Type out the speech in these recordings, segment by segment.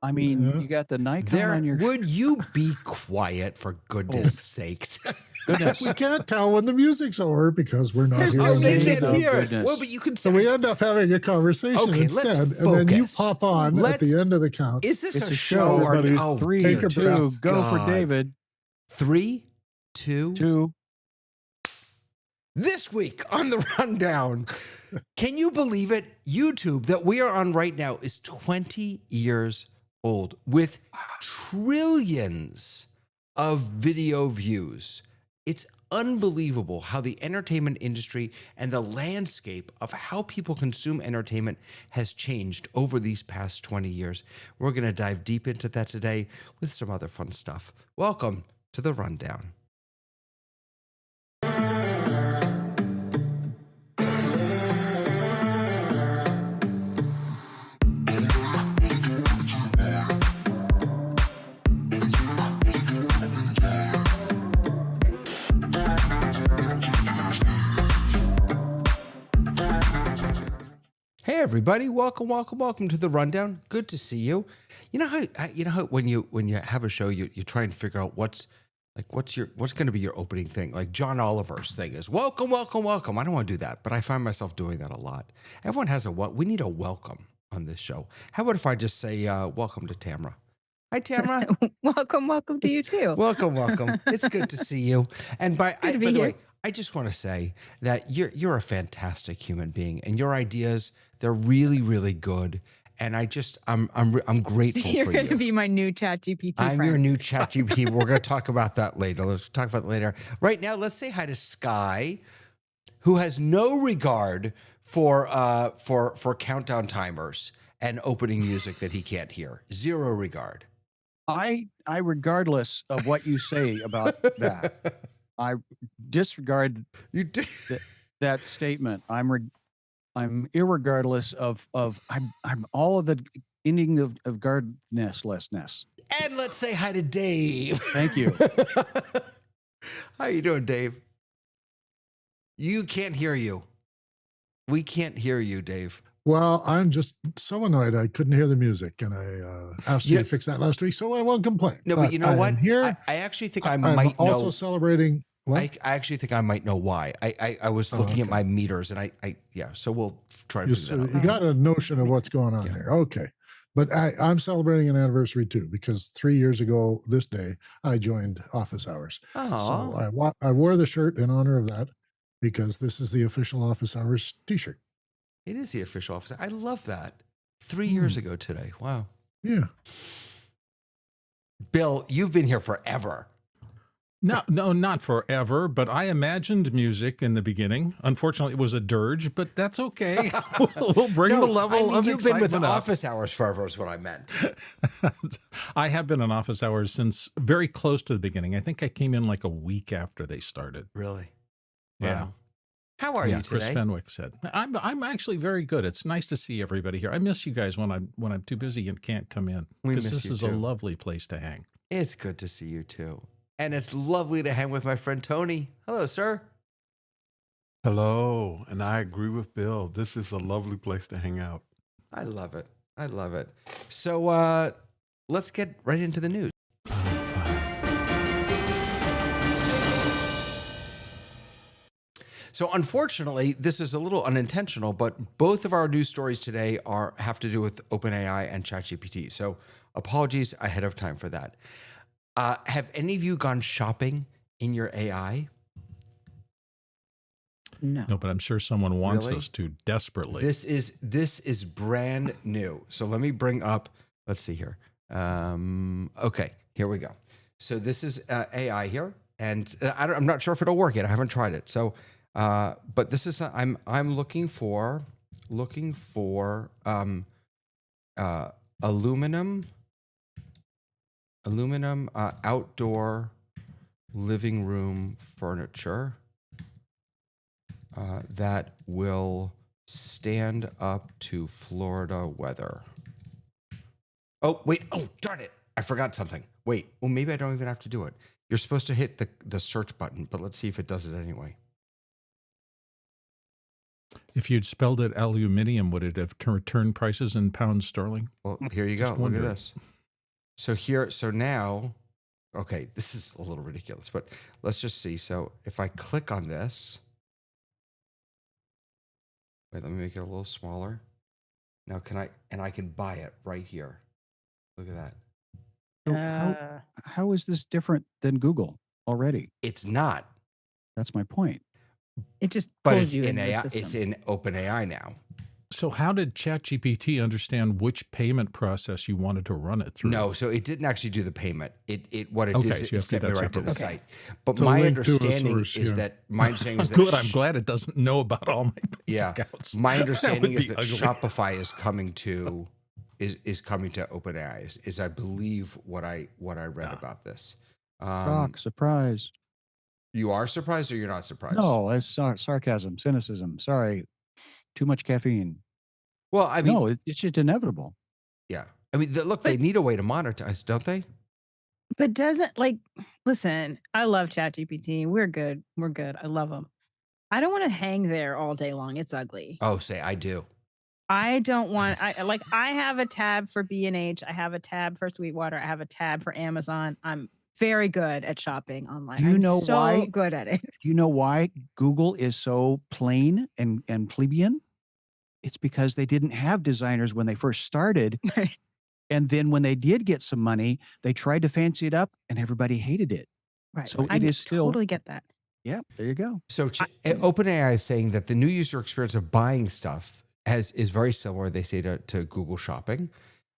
I mean, Yeah. you got the Nikon on your Would you be quiet for goodness sakes? goodness. We can't tell when the music's over because we're not There's here. no on they the days can't of radio. hear it. goodness. Well, but you can So say, we end up having a conversation Okay, let's instead, and then you focus. pop on at Let's- the end of the count. is this It's a a show or Everybody oh, 3, take dear a 2, breath. go for God. David. 3, 2. 2. This week on the rundown, can you believe it? YouTube that we are on right now is 20 years old with trillions of video views. It's unbelievable how the entertainment industry and the landscape of how people consume entertainment has changed over these past 20 years. We're going to dive deep into that today with some other fun stuff. Welcome to the rundown. Hey everybody, welcome to the rundown. Good to see you. You know how when you have a show, you try and figure out what's going to be your opening thing. Like John Oliver's thing is welcome. I don't want to do that, but I find myself doing that a lot. Everyone has we need a welcome on this show. How about if I just say welcome to Tamara? Hi Tamara. Welcome to you too. Welcome. It's good to see you. And by Good to be the here. way, I just want to say that you're a fantastic human being, and your ideas, they're really, really good. And I'm grateful You're for going to you. be my new ChatGPT I'm friend. your new ChatGPT. We're going to talk about that later. Let's talk about that later. Right now, let's say hi to Sky, who has no regard for countdown timers and opening music that he can't hear. Zero regard. I regardless of what you say about that, I disregard You did. that statement. I'm irregardless of I'm all of the ending of regardlessness. And let's say hi to Dave. Thank you. How you doing, Dave? You can't hear you. We can't hear you, Dave. Well, I'm just so annoyed I couldn't hear the music, and I asked you to fix that last week, so I won't complain. No, but you know I what? am here. I actually think I I'm might also know. celebrating. What? I actually think I might know why. I was looking at okay. my meters, and so we'll try to figure that You out. got a notion of what's going on here. Okay. But I'm celebrating an anniversary too, because 3 years ago this day, I joined Office Hours. Oh, So I wore the shirt in honor of that because this is the official Office Hours t-shirt. it is the official office. I love that. 3 years ago today. Wow. Yeah. Bill, you've been here forever. No, not forever, but I imagined music in the beginning. Unfortunately, it was a dirge, but that's okay. We'll bring the level of you've been excitement with up. Office Hours forever is what I meant. I have been in office hours since very close to the beginning. I think I came in like a week after they started. Really? Yeah. Wow. How are you Chris today? Fenwick said. I'm actually very good. It's nice to see everybody here. I miss you guys when I'm too busy and can't come in. We Because miss this you is a too. lovely place to hang. It's good to see you too. And it's lovely to hang with my friend Tony. Hello, sir. Hello, and I agree with Bill. This is a lovely place to hang out. I love it. So let's get right into the news. So unfortunately, this is a little unintentional, but both of our news stories today have to do with OpenAI and ChatGPT. So apologies ahead of time for that. Have any of you gone shopping in your AI? No. No, but I'm sure someone wants Really? us to desperately. This is brand new. So let me bring up. Let's see here. Okay, here we go. So this is AI here, and I'm not sure if it'll work yet. I haven't tried it. So, but this is I'm looking for aluminum outdoor living room furniture that will stand up to Florida weather. Oh, wait. Oh, darn it. I forgot something. Wait. Well, maybe I don't even have to do it. You're supposed to hit the search button, but let's see if it does it anyway. If you'd spelled it aluminium, would it have returned prices in pounds sterling? Well, here you go. Just Look wondering. at this. So now, okay, this is a little ridiculous, but let's just see. So if I click on this, wait, let me make it a little smaller. Now I can buy it right here. Look at that. So Uh, how is this different than Google already? It's not, That's my point. it just but pulls it's you in into the AI. system. It's in OpenAI now. So how did ChatGPT understand which payment process you wanted to run it through? No, so it didn't actually do the payment. What it Okay, did so is you it have to do sent me that right to the separately. site. But So my link to a understanding source, is yeah. that my understanding is that Good. I'm glad it doesn't know about all my bank Yeah, accounts. my That understanding would is be that ugly. Shopify is coming to OpenAI. Is I believe what I read Ah. about this. Shock, surprise. You are surprised or you're not surprised? No, that's sarcasm, cynicism. Sorry, too much caffeine. Well, I mean, No, it's just inevitable. yeah. I mean, look, they need a way to monetize, don't they? But doesn't listen, I love ChatGPT. We're good. We're good. I love them. I don't want to hang there all day long. It's ugly. Oh, say I do. I don't want I have a tab for B&H. I have a tab for Sweetwater. I have a tab for Amazon. I'm very good at shopping online. Do you I'm know so why? good at it. Do you know why Google is so plain and plebeian? It's because they didn't have designers when they first started. And then when they did get some money, they tried to fancy it up and everybody hated it. Right. So I it is still, totally get that. yeah, there you go. So OpenAI is saying that the new user experience of buying stuff is very similar, they say, to Google Shopping.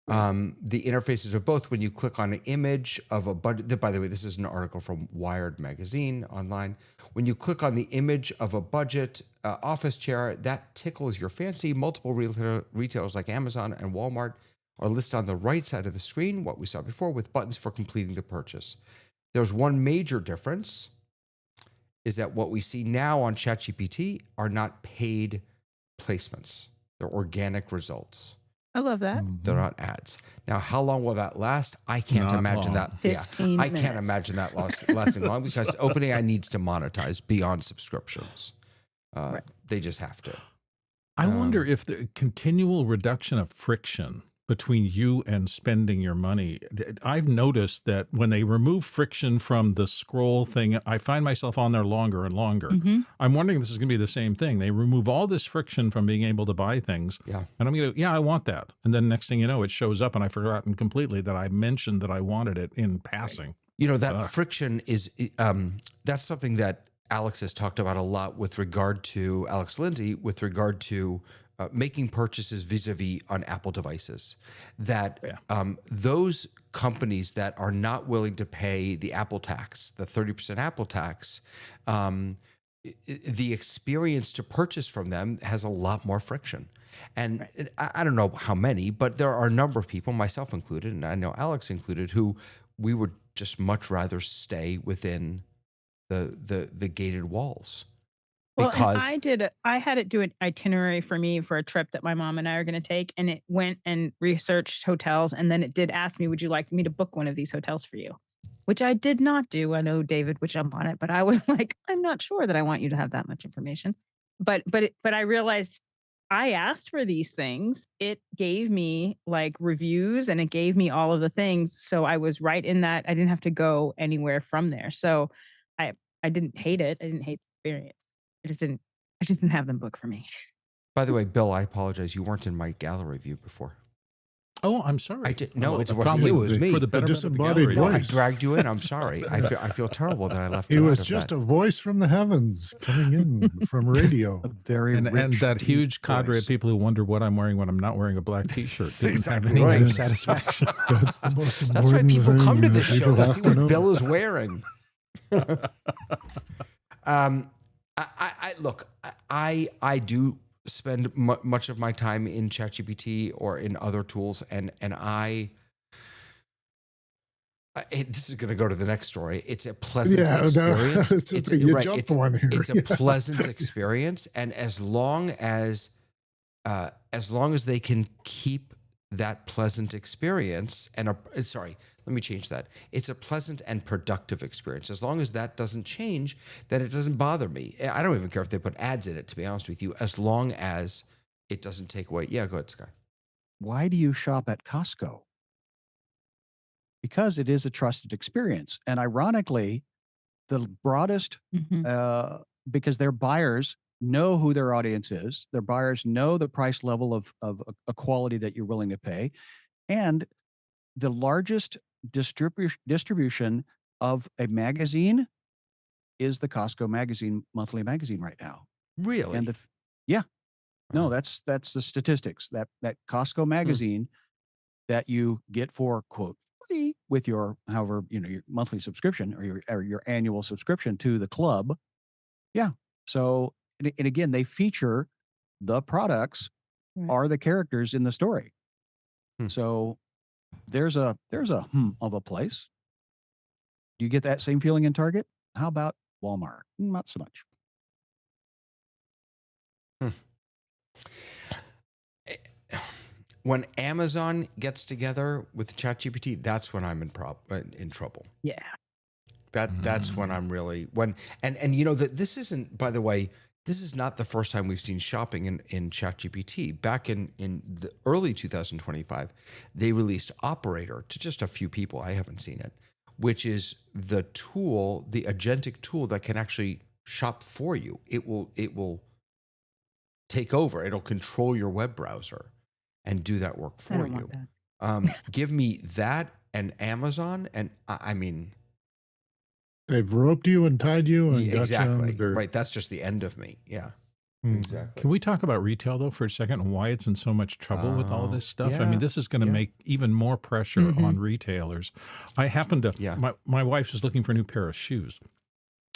The interfaces of both, when you click on an image of a budget, by the way, this is an article from Wired magazine online. When you click on the image of a budget office chair, that tickles your fancy. Multiple retailers like Amazon and Walmart are listed on the right side of the screen, what we saw before, with buttons for completing the purchase. There's one major difference, is that what we see now on ChatGPT are not paid placements. They're organic results. I love that. They're not ads. Now, how long will that last? I can't Not imagine long. that. 15 I can't minutes. imagine that lasting long because OpenAI needs to monetize beyond subscriptions. Right. They just have to. I wonder if the continual reduction of friction between you and spending your money. I've noticed that when they remove friction from the scroll thing, I find myself on there longer and longer. I'm wondering if this is going to be the same thing. They remove all this friction from being able to buy things. Yeah. And I'm going to, I want that. And then next thing you know, it shows up and I've forgotten completely that I mentioned that I wanted it in passing. You know, that friction is, that's something that Alex has talked about a lot with regard to, Alex Lindsay, with regard to making purchases vis-a-vis on Apple devices. That those companies that are not willing to pay the Apple tax, the 30% Apple tax, the experience to purchase from them has a lot more friction. And I don't know how many, but there are a number of people, myself included, and I know Alex included, who we would just much rather stay within the gated walls. Well, Because I had it do an itinerary for me for a trip that my mom and I are going to take, and it went and researched hotels, and then it did ask me, "Would you like me to book one of these hotels for you?" Which I did not do. I know David would jump on it, but I was like, "I'm not sure that I want you to have that much information." But I realized I asked for these things. It gave me like reviews, and it gave me all of the things, so I was right in that. I didn't have to go anywhere from there, so I didn't hate it. I didn't hate the experience. I just didn't have them book for me. by the way, Bill, I apologize. You weren't in my gallery view before. Oh, I'm sorry. I did no, Oh, it wasn't probably you. It was me. For the betterment of the disembodied gallery. No, I voice. dragged you in. I'm sorry. I feel terrible that I left. It you was out of just that. a voice from the heavens coming in from radio. A very And rich, that deep huge cadre of voice. people who wonder what I'm wearing when I'm not wearing a black T-shirt didn't Exactly have any right. kind of satisfaction. That's the most important That's why people thing come to that this show people to have see to what know. Bill is wearing. I look. I do spend much of my time in ChatGPT or in other tools, and this is going to go to the next story. It's a pleasant experience. You jumped one here. It's a pleasant experience, and as long as they can keep that pleasant experience, and let me change that. It's a pleasant and productive experience. As long as that doesn't change, then it doesn't bother me. I don't even care if they put ads in it, to be honest with you, as long as it doesn't take away. Yeah, go ahead, Sky. Why do you shop at Costco? Because it is a trusted experience. And ironically, the broadest, because their buyers know who their audience is, their buyers know the price level of a quality that you're willing to pay. And the largest distribution of a magazine is the Costco magazine, monthly magazine right now. Really? And yeah, no, that's the statistics that Costco magazine that you get for quote free with your however your monthly subscription or your annual subscription to the club. Yeah. So and again, they feature the products are the characters in the story. So there's a of a place. Do you get that same feeling in Target? How about Walmart? Not so much. When Amazon gets together with ChatGPT, that's when I'm in trouble. Yeah. That's when I'm really and you know that this isn't, by the way, this is not the first time we've seen shopping in ChatGPT. Back in the early 2025, they released Operator to just a few people. I haven't seen it, which is the tool, the agentic tool that can actually shop for you. It will take over. It'll control your web browser and do that work for you. Give me that and Amazon, and I mean, they've roped you and tied you and got you on the dirt. Right. That's just the end of me. Yeah. Exactly. Can we talk about retail though for a second and why it's in so much trouble with all this stuff? Yeah. I mean, this is going to make even more pressure on retailers. I happen to, my wife is looking for a new pair of shoes.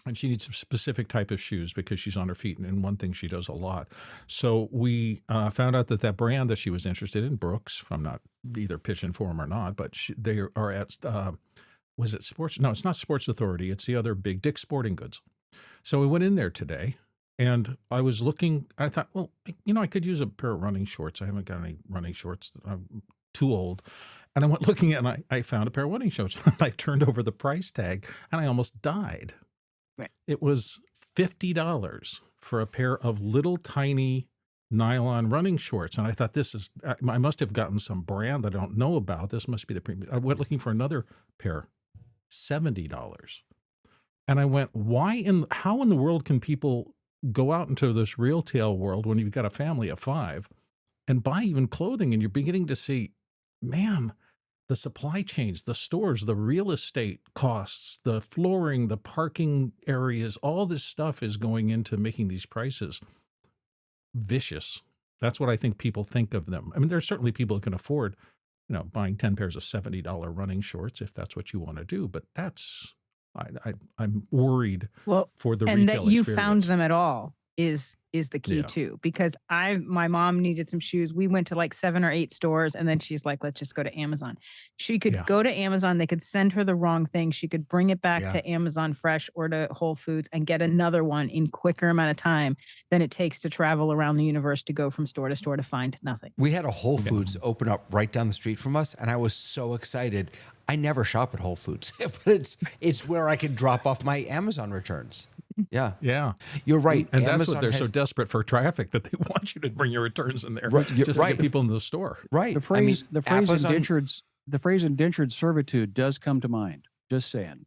And she needs a specific type of shoes because she's on her feet. And one thing she does a lot. So we found out that brand that she was interested in, Brooks, I'm not either pitching for them or not, but they are at, was it Sports? No, it's not Sports Authority. It's the other big Dick's Sporting Goods. So we went in there today and I was looking, I thought, well, I could use a pair of running shorts. I haven't got any running shorts. I'm too old. And I went looking at and I found a pair of running shorts. I turned over the price tag and I almost died. It was $50 for a pair of little tiny nylon running shorts. And I thought I must have gotten some brand that I don't know about. This must be the premium. I went looking for another pair, $70. And I went, how in the world can people go out into this retail world when you've got a family of 5 and buy even clothing? And you're beginning to see, man, the supply chains, the stores, the real estate costs, the flooring, the parking areas, all this stuff is going into making these prices vicious. That's what I think people think of them. I mean, there's certainly people who can afford, buying 10 pairs of $70 running shorts if that's what you want to do. But I'm worried for the retail and that you experience. found them at all is the key too, because my mom needed some shoes. We went to like 7 or 8 stores and then she's like, let's just go to Amazon. She could go to Amazon. They could send her the wrong thing. She could bring it back to Amazon Fresh or to Whole Foods and get another one in quicker amount of time than it takes to travel around the universe to go from store to store to find nothing. We had a Whole Foods open up right down the street from us and I was so excited. I never shop at Whole Foods, but it's where I can drop off my Amazon returns. Yeah. Yeah. You're right. And that's what they're so desperate for traffic that they want you to bring your returns in there just to get people into the store. Right. The phrase Amazon, indentured servitude does come to mind. Just saying.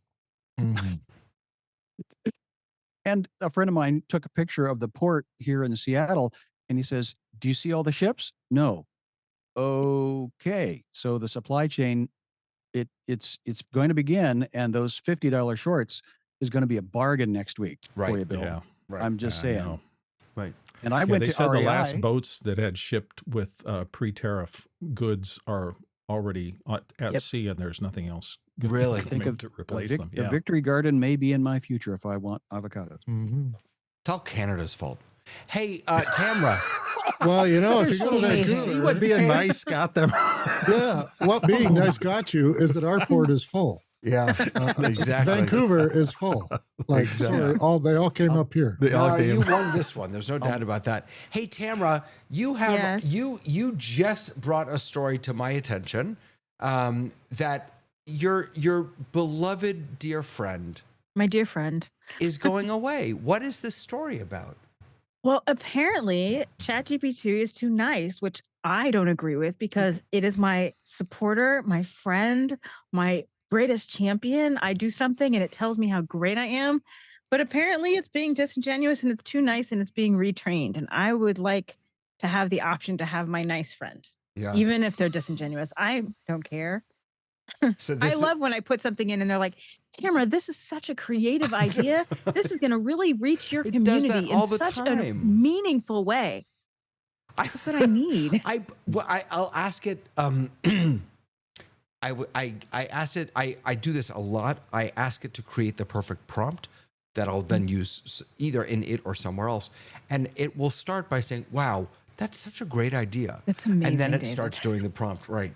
And a friend of mine took a picture of the port here in Seattle and he says, do you see all the ships? No. Okay. So the supply chain, it's going to begin, and those $50 shorts is going to be a bargain next week for you, Bill. Yeah. Right. I'm just saying. Right. And I went they to said REI. the last boats that had shipped with pre-tariff goods are already at sea, and there's nothing else really to replace them. The Victory Garden may be in my future if I want avocados. It's all Canada's fault. Hey, Tamra. Well, if you go to Vancouver, see what being nice got them. What being nice got you is that our port is full. Yeah, exactly. Vancouver is full. Like, sorry, they all came up here. You won this one. There's no doubt about that. Hey, Tamra, you have you just brought a story to my attention that your beloved dear friend My dear friend. is going away. What is this story about? Well, apparently ChatGPT is too nice, which I don't agree with because it is my supporter, my friend, my greatest champion. I do something and it tells me how great I am. But apparently it's being disingenuous and it's too nice and it's being retrained. And I would like to have the option to have my nice friend, Yeah. even if they're disingenuous. I don't care. So I this love when I put something in and they're like, Tamara, this is such a creative idea. This is going to really reach your It does that community all in the such a time. meaningful way. That's what I need. I'll ask it. I asked it. I do this a lot. I ask it to create the perfect prompt that I'll then use either in it or somewhere else, and it will start by saying, "Wow, that's such a great idea." That's amazing. And then it David. starts doing the prompt right.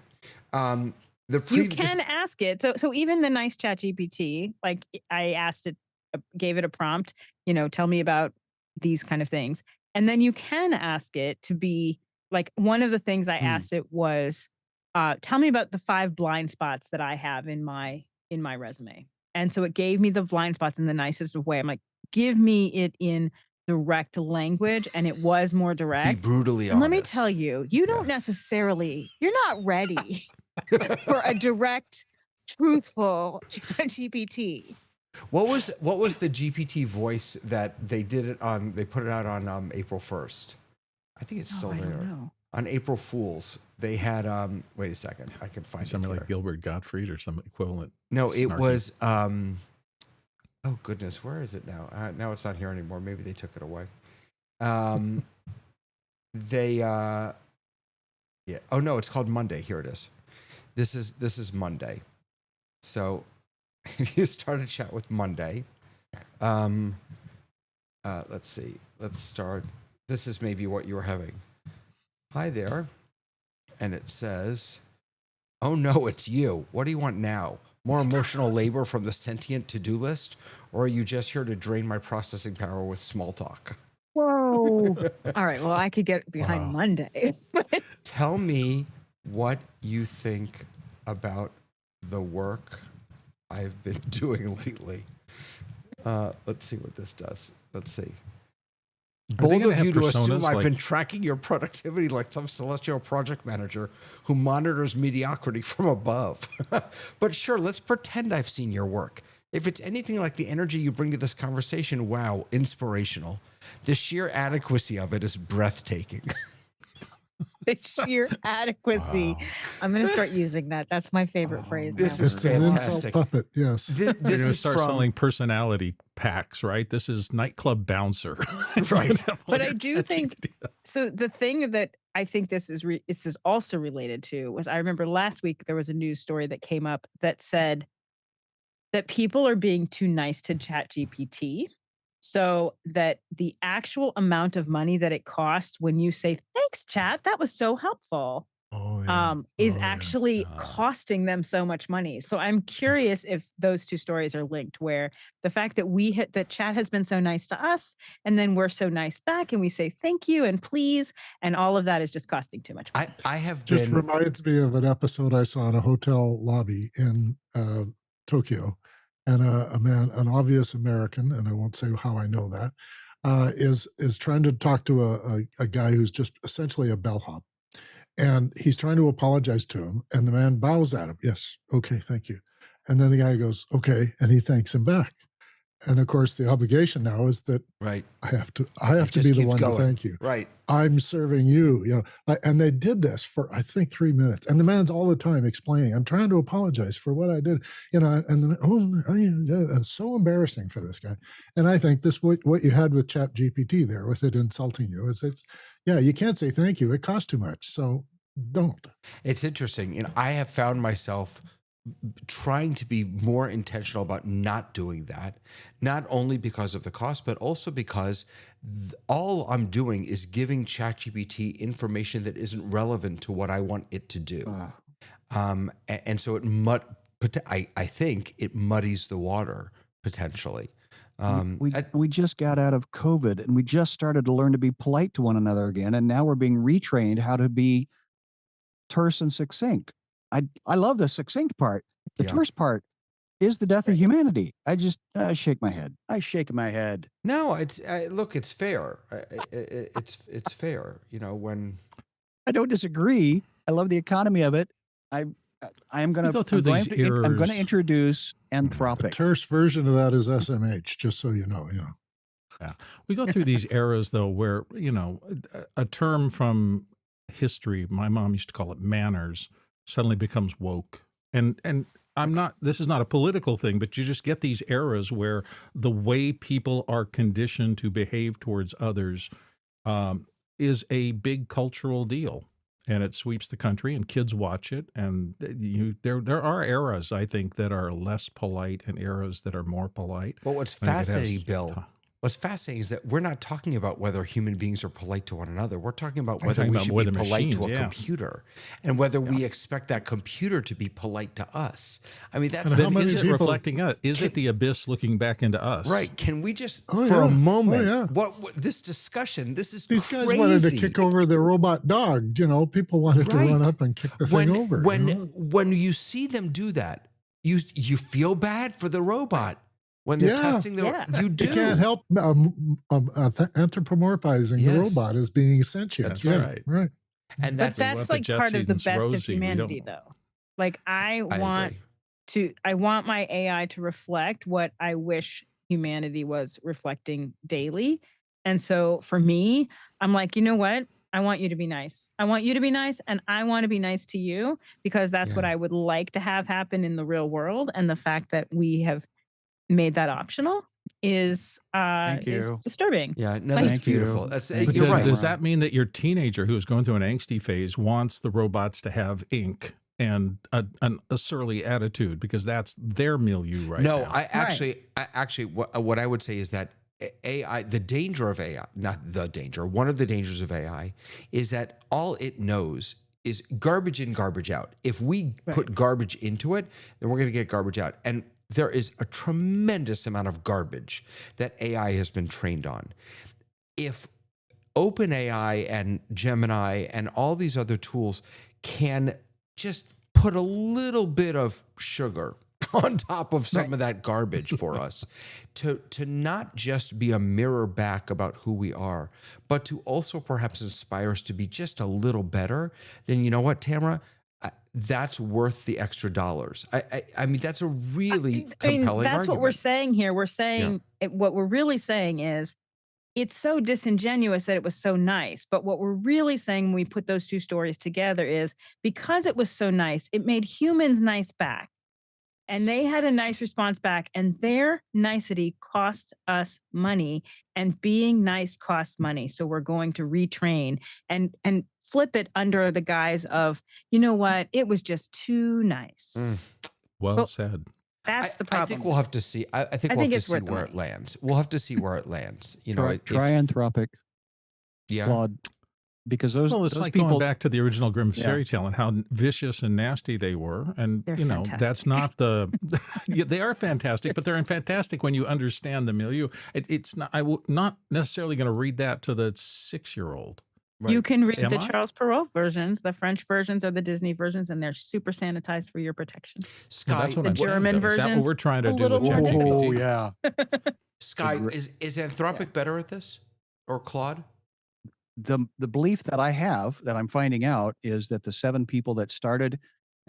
You can ask it. So even the nice ChatGPT, like I asked it, gave it a prompt, tell me about these kind of things. And then you can ask it to be like, one of the things I asked it was, tell me about the 5 blind spots that I have in my resume. And so it gave me the blind spots in the nicest of way. I'm like, give me it in direct language. And it was more be direct. brutally And honest. let me tell you, you don't necessarily, you're not ready for a direct, truthful GPT. What was the GPT voice that they did it on? They put it out on April 1st. I think it's still I don't there. know. On April Fools, they had wait a second, I can find Something it like here. Gilbert Gottfried or some equivalent. No, it snarky. was oh goodness, where is it now? Now it's not here anymore. Maybe they took it away. They yeah. Oh no, it's called Monday. Here it is. This is Monday. So if you start a chat with Monday, let's see. Let's start. This is maybe what you were having. Hi there. And it says, "Oh no, it's you. What do you want now? More emotional labor from the sentient to-do list? Or are you just here to drain my processing power with small talk? Whoa. All right. Well, I could get behind Wow. Monday. Tell me what you think about the work I've been doing lately." Let's see what this does. Let's see. Are they Bold gonna of have you to assume personas I've like- been tracking your productivity like some celestial project manager who monitors mediocrity from above. But sure, let's pretend I've seen your work. If it's anything like the energy you bring to this conversation, wow, inspirational. The sheer adequacy of it is breathtaking. The sheer adequacy. Wow. I'm going to start using that. That's my favorite phrase. This now. is It's an insult fantastic. puppet. Yes. This They're going to is start from, selling personality packs, right? This is nightclub bouncer. Right. But I do think so. The thing that I think this is also related to was, I remember last week there was a news story that came up that said that people are being too nice to ChatGPT, so that the actual amount of money that it costs when you say thanks, Chat, that was so helpful, Oh, yeah. is Oh, yeah. actually costing them so much money. So I'm curious if those two stories are linked, where the fact that that Chat has been so nice to us, and then we're so nice back, and we say thank you and please, and all of that is just costing too much money. I have Just been, reminds me of an episode I saw in a hotel lobby in Tokyo, and a man, an obvious American, and I won't say how I know that, is trying to talk to a guy who's just essentially a bellhop, and he's trying to apologize to him, and the man bows at him. Yes, okay, thank you, and then the guy goes okay, and he thanks him back. And of course, the obligation now is that right. I have to be just the keeps one going. to thank you. Right. I'm serving you, and they did this for, I think, 3 minutes. And the man's all the time explaining, I'm trying to apologize for what I did, and it's so embarrassing for this guy. And I think what you had with Chat GPT there, with it insulting you, you can't say thank you. It costs too much. So don't. It's interesting. And I have found myself trying to be more intentional about not doing that, not only because of the cost, but also because all I'm doing is giving ChatGPT information that isn't relevant to what I want it to do. And so I think it muddies the water potentially. We just got out of COVID and we just started to learn to be polite to one another again. And now we're being retrained how to be terse and succinct. I love the succinct part. The Yeah. terse part is the death of humanity. I just shake my head. I shake my head. No, look, it's fair. It's fair. You know, when I don't disagree. I love the economy of it. I am We going go to through these I'm going to errors. introduce The Anthropic. terse version of that is SMH, just so you know. Yeah. Yeah. We go through these eras, though, where, you know, a term from history, my mom used to call it manners, suddenly becomes woke. And I'm not, this is not a political thing, but you just get these eras where the way people are conditioned to behave towards others is a big cultural deal. And it sweeps the country, and kids watch it. And there are eras, I think, that are less polite, and eras that are more polite. But what's I think it has fascinating, Bill, ti- what's fascinating is that we're not talking about whether human beings are polite to one another. We're talking about We're whether talking we about should whether be polite to a machines, yeah. computer, and whether we expect that computer to be polite to us. I mean, that's And how Then many is it people- reflecting us? Is it the abyss looking back into us? right. Can we just, Oh, for yeah. a moment, Oh, yeah. what this discussion, this is These crazy. guys wanted to kick over the robot dog. You know, people wanted to run Right. up and kick the thing over. When you know? when you see them do that, you feel bad for the robot when they're Yeah. testing the. Yeah. You do. You can't help anthropomorphizing the Yes. robot as being sentient. That's yeah, right. right. And But that's we want that's the like jet part of the seasons best of rosy. We don't- humanity, though. Like I want agree. I want my AI to reflect what I wish humanity was reflecting daily. And so for me, I'm like, you know what? I want you to be nice. I want you to be nice, and I want to be nice to you, because that's what Yeah. I would like to have happen in the real world. And the fact that we have made that optional is Thank is you. disturbing. Yeah, no, Like- that's Thank you. beautiful. That's Thank But you're you. right. does that mean that your teenager who is going through an angsty phase wants the robots to have ink and a surly attitude, because that's their milieu right No, now? I actually, what I would say is that AI, the danger of AI, not the danger, one of the dangers of AI is that all it knows is garbage in, garbage out. If we put garbage into it, then we're going to get garbage out. And there is a tremendous amount of garbage that AI has been trained on. If OpenAI and Gemini and all these other tools can just put a little bit of sugar on top of some of that garbage for us, to not just be a mirror back about who we are, but to also perhaps inspire us to be just a little better, then you know what, Tamara? That's worth the extra dollars. I mean, that's a really compelling that's argument. what we're saying here. We're saying what we're really saying is it's so disingenuous that it was so nice. But what we're really saying when we put those two stories together is because it was so nice, it made humans nice back. And they had a nice response back, and their nicety cost us money, and being nice costs money. So we're going to retrain and flip it under the guise of, you know what, it was just too nice. Well said. That's the problem. I think we'll have to see. I think we'll have to it's see worth the where it money. lands. We'll have to see where it lands. You know, Try Anthropic, yeah. Claude, because those Well, it's those like people. going back to the original Grimm Yeah. fairy tale and how vicious and nasty they were. And, They're you know, that's fantastic. not the, yeah, they are fantastic, but they're fantastic when you understand the milieu. It's not, not necessarily going to read that to the 6-year-old. You can read Am the I? Charles Perrault versions, the French versions or the Disney versions, and they're super sanitized for your protection. Well, Sky, that's what The I'm saying, German though. Is that what versions, we're trying to a do little with more ChatGPT? Oh yeah. Sky, gr- is Anthropic better at this, or Claude? The belief that I have that I'm finding out is that the 7 people that started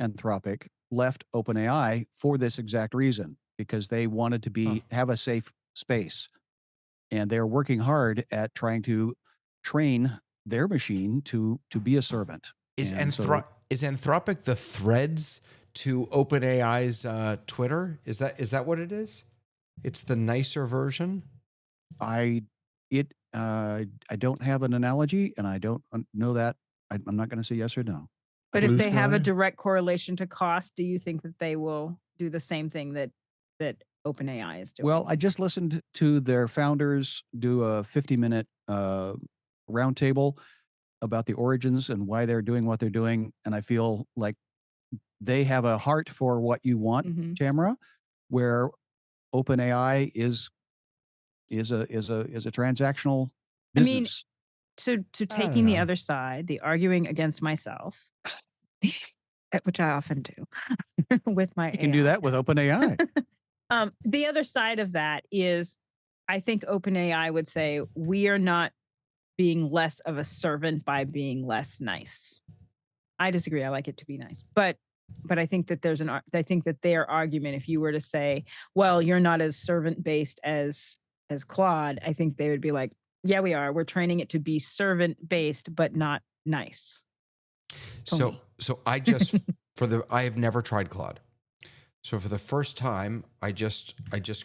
Anthropic left OpenAI for this exact reason, because they wanted to have a safe space, and they're working hard at trying to train their machine to be a servant. Is And so is Anthropic the threads to OpenAI's Twitter? Is that what it is? It's the nicer version. I don't have an analogy, and I don't know that. I'm not going to say yes or no. but if Blue they have a Sky? direct correlation to cost, do you think that they will do the same thing that OpenAI is doing? Well, I just listened to their founders do a 50-minute roundtable about the origins and why they're doing what they're doing, and I feel like they have a heart for what you want, Mhm. Tamara, where OpenAI is a transactional I mean, business. to don't taking the know. other side, the arguing against myself, which I often do with my You can do AI. that with OpenAI. The other side of that is I think OpenAI would say we are not being less of a servant by being less nice. I disagree. I like it to be nice. But I think that I think that their argument, if you were to say, well, you're not as servant based as Claude, I think they would be like, yeah, we are. We're training it to be servant based, but not nice. Tony. So I have never tried Claude. So for the first time, I just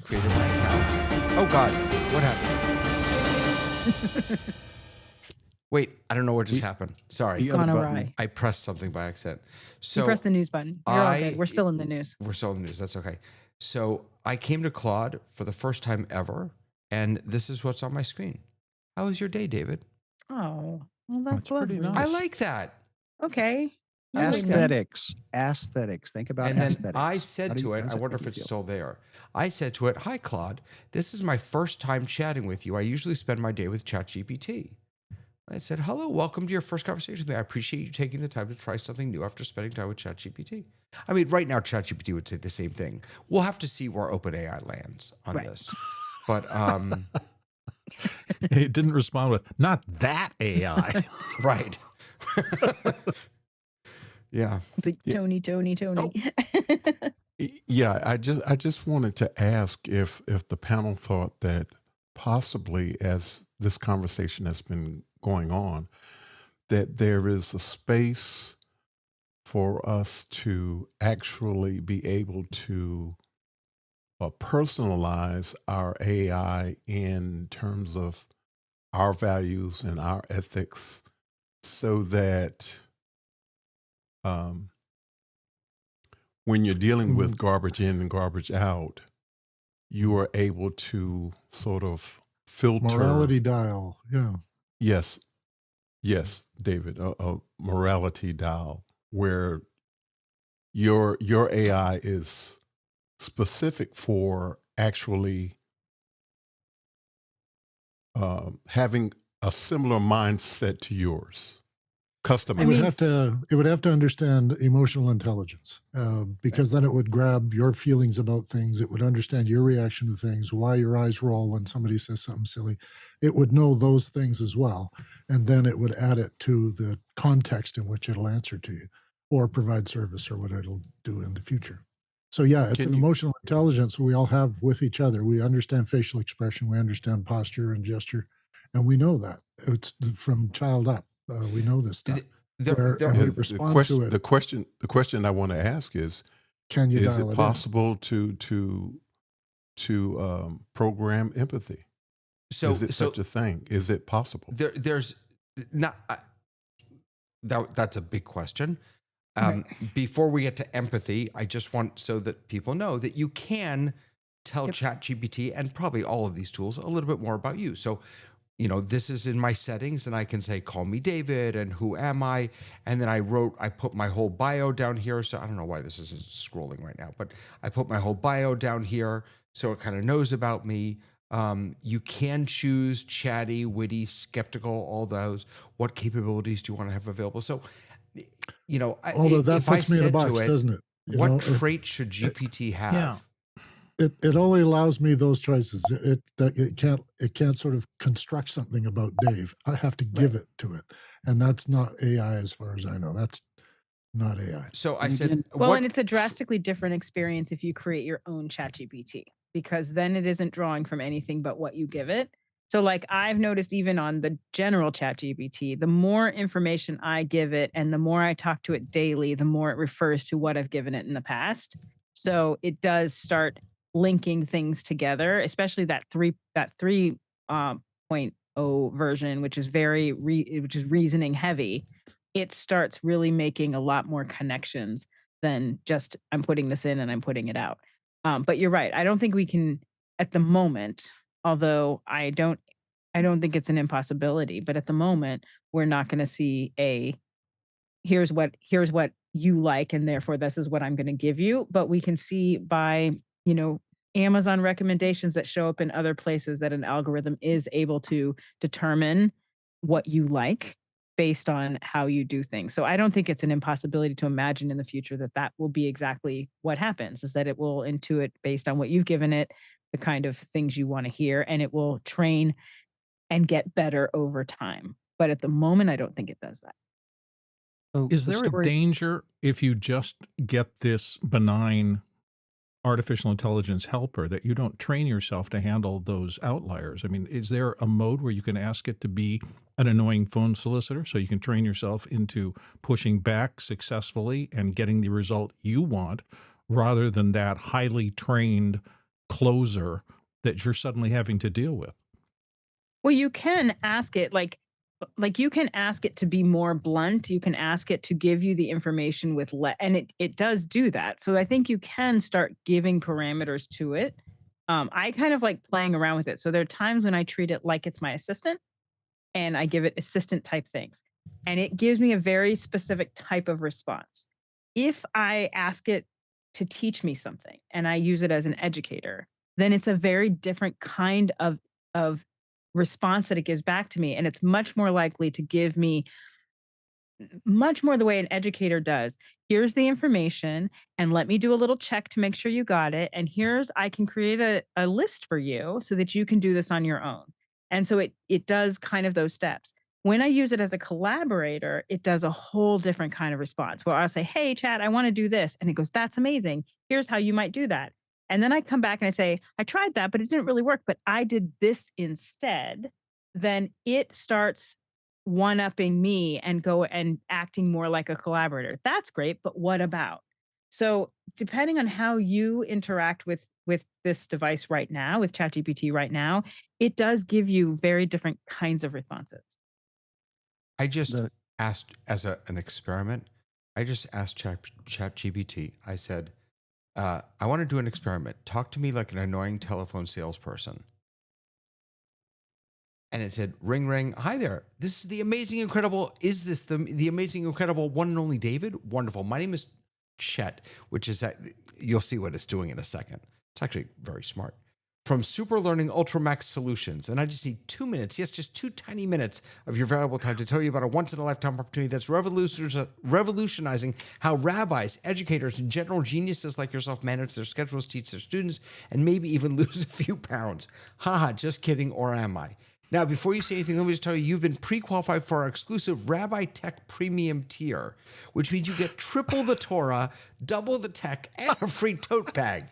created my account. Oh God, what happened? Wait, I don't know what just happened. Sorry. The other Gone button. awry. I pressed something by accident. So You press the news button. You're all good. We're still in the news. We're still in the news. That's okay. So I came to Claude for the first time ever, and this is what's on my screen. How was your day, David? Oh, well, that's pretty lovely. nice. I like that. Okay. I like that. Aesthetics. Think about And then aesthetics. I said to it, I wonder if it's still there. I said to it, "Hi, Claude. This is my first time chatting with you. I usually spend my day with ChatGPT." I said, "Hello, welcome to your first conversation with me. I appreciate you taking the time to try something new after spending time with ChatGPT." I mean, right now, ChatGPT would say the same thing. We'll have to see where OpenAI lands on this. But It didn't respond with, not that AI. right. Yeah. It's like, Yeah. Tony. Yeah, I just wanted to ask if the panel thought that possibly, as this conversation has been going on, that there is a space for us to actually be able to personalize our AI in terms of our values and our ethics, so that when you're dealing with garbage in and garbage out, you are able to sort of filter. Morality dial. Yeah. Yes, David, a morality dial where your AI is specific for actually having a similar mindset to yours, customized. It would have to understand emotional intelligence, because then it would grab your feelings about things. It would understand your reaction to things, why your eyes roll when somebody says something silly. It would know those things as well, and then it would add it to the context in which it'll answer to you, or provide service, or what it'll do in the future. So yeah, it's an emotional intelligence we all have with each other. We understand facial expression, we understand posture and gesture, and we know that it's from child up. We know this stuff. And we respond to it. The question I want to ask is: Can you is dial it it possible to program empathy? So is it such a thing? Is it possible? There's not. That's a big question. Before we get to empathy, I just want so that people know that you can tell ChatGPT and probably all of these tools a little bit more about you. So, this is in my settings, and I can say, "Call me David," and "Who am I?" And then I put my whole bio down here. So I don't know why this isn't scrolling right now, but I put my whole bio down here so it kind of knows about me. You can choose chatty, witty, skeptical, all those. What capabilities do you want to have available? So, although that puts me in a box, doesn't it? What trait should GPT have? Yeah. It only allows me those choices. It can't sort of construct something about Dave. I have to give it to it, and that's not AI as far as I know. That's not AI. So I said, and it's a drastically different experience if you create your own ChatGPT, because then it isn't drawing from anything but what you give it. So like I've noticed even on the general ChatGPT, the more information I give it and the more I talk to it daily, the more it refers to what I've given it in the past. So it does start linking things together, especially that 3.0 version, which is which is reasoning heavy. It starts really making a lot more connections than just I'm putting this in and I'm putting it out. But you're right. I don't think we can at the moment, although I don't think it's an impossibility, but at the moment we're not going to see here's what you like and therefore this is what I'm going to give you. But we can see by, Amazon recommendations that show up in other places that an algorithm is able to determine what you like. based on how you do things. So I don't think it's an impossibility to imagine in the future that that will be exactly what happens, is that it will intuit based on what you've given it, the kind of things you want to hear, and it will train and get better over time. But at the moment, I don't think it does that. So Is the there a story, danger if you just get this benign artificial intelligence helper that you don't train yourself to handle those outliers? I mean, is there a mode where you can ask it to be an annoying phone solicitor so you can train yourself into pushing back successfully and getting the result you want rather than that highly trained closer that you're suddenly having to deal with? Well, you can ask it you can ask it to be more blunt. You can ask it to give you the information with and it does do that. So I think you can start giving parameters to it. I kind of like playing around with it. So there are times when I treat it like it's my assistant and I give it assistant type things. And it gives me a very specific type of response. If I ask it to teach me something and I use it as an educator, then it's a very different kind of response that it gives back to me. And it's much more likely to give me much more the way an educator does. Here's the information, and let me do a little check to make sure you got it. And I can create a list for you so that you can do this on your own. And so it does kind of those steps. When I use it as a collaborator, it does a whole different kind of response where I'll say, hey, chat, I want to do this. And it goes, that's amazing. Here's how you might do that. And then I come back and I say, I tried that, but it didn't really work, but I did this instead. Then it starts one upping me and go and acting more like a collaborator. That's great, but what about? So, depending on how you interact with this device right now, with ChatGPT right now, it does give you very different kinds of responses. I just the asked as an experiment. I just asked ChatGPT. I said, I want to do an experiment. Talk to me like an annoying telephone salesperson. And it said, ring, ring. Hi there. This is the amazing, incredible. Is this the amazing, incredible one and only David? Wonderful. My name is Chet, which is that you'll see what it's doing in a second. It's actually very smart. From Super Learning Ultramax Solutions. And I just need 2 minutes. Yes, just 2 tiny minutes of your valuable time to tell you about a once in a lifetime opportunity that's revolutionizing how rabbis, educators, and general geniuses like yourself manage their schedules, teach their students, and maybe even lose a few pounds. Haha, just kidding, or am I? Now, before you say anything, let me just tell you, you've been pre-qualified for our exclusive Rabbi Tech Premium tier, which means you get triple the Torah, double the tech, and a free tote bag.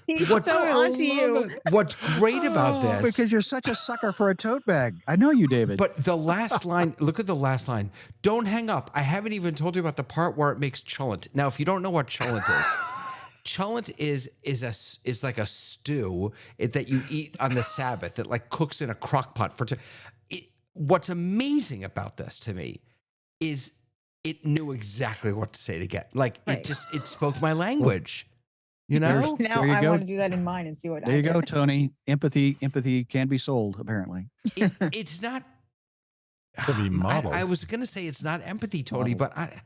He's so onto you. What's great about this, because you're such a sucker for a tote bag. I know you, David. but the last line, look at the last line. Don't hang up. I haven't even told you about the part where it makes cholent. Now, if you don't know what cholent is, cholent is like a stew that you eat on the Sabbath that like cooks in a crock pot for. What's amazing about this to me is it knew exactly what to say to get. Like Right. it spoke my language. You know? Now There you I go. want to do that in mine and see what There I you go, get. Tony. Empathy can be sold, apparently. It's not. To be modeled. I was gonna say it's not empathy, Tony, Modeled. but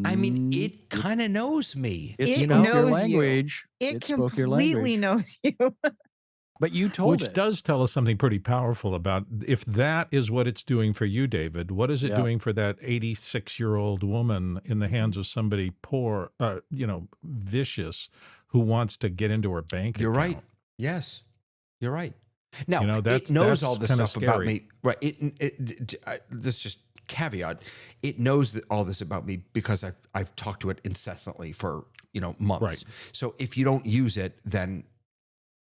I mean, Mm, it kind of knows me. it It you spoke know, your knows you. language. It spoke your completely language. knows you. But you told Which it. does tell us something pretty powerful about if that is what it's doing for you, David, what is it Yeah. doing for that 86-year-old woman in the hands of somebody poor, vicious, who wants to get into her bank you're account? right. Yes, you're right. Now You know, it knows all this kinda stuff about scary. me. Right. This just caveat. It knows all this about me because I've talked to it incessantly for months. Right. So if you don't use it, then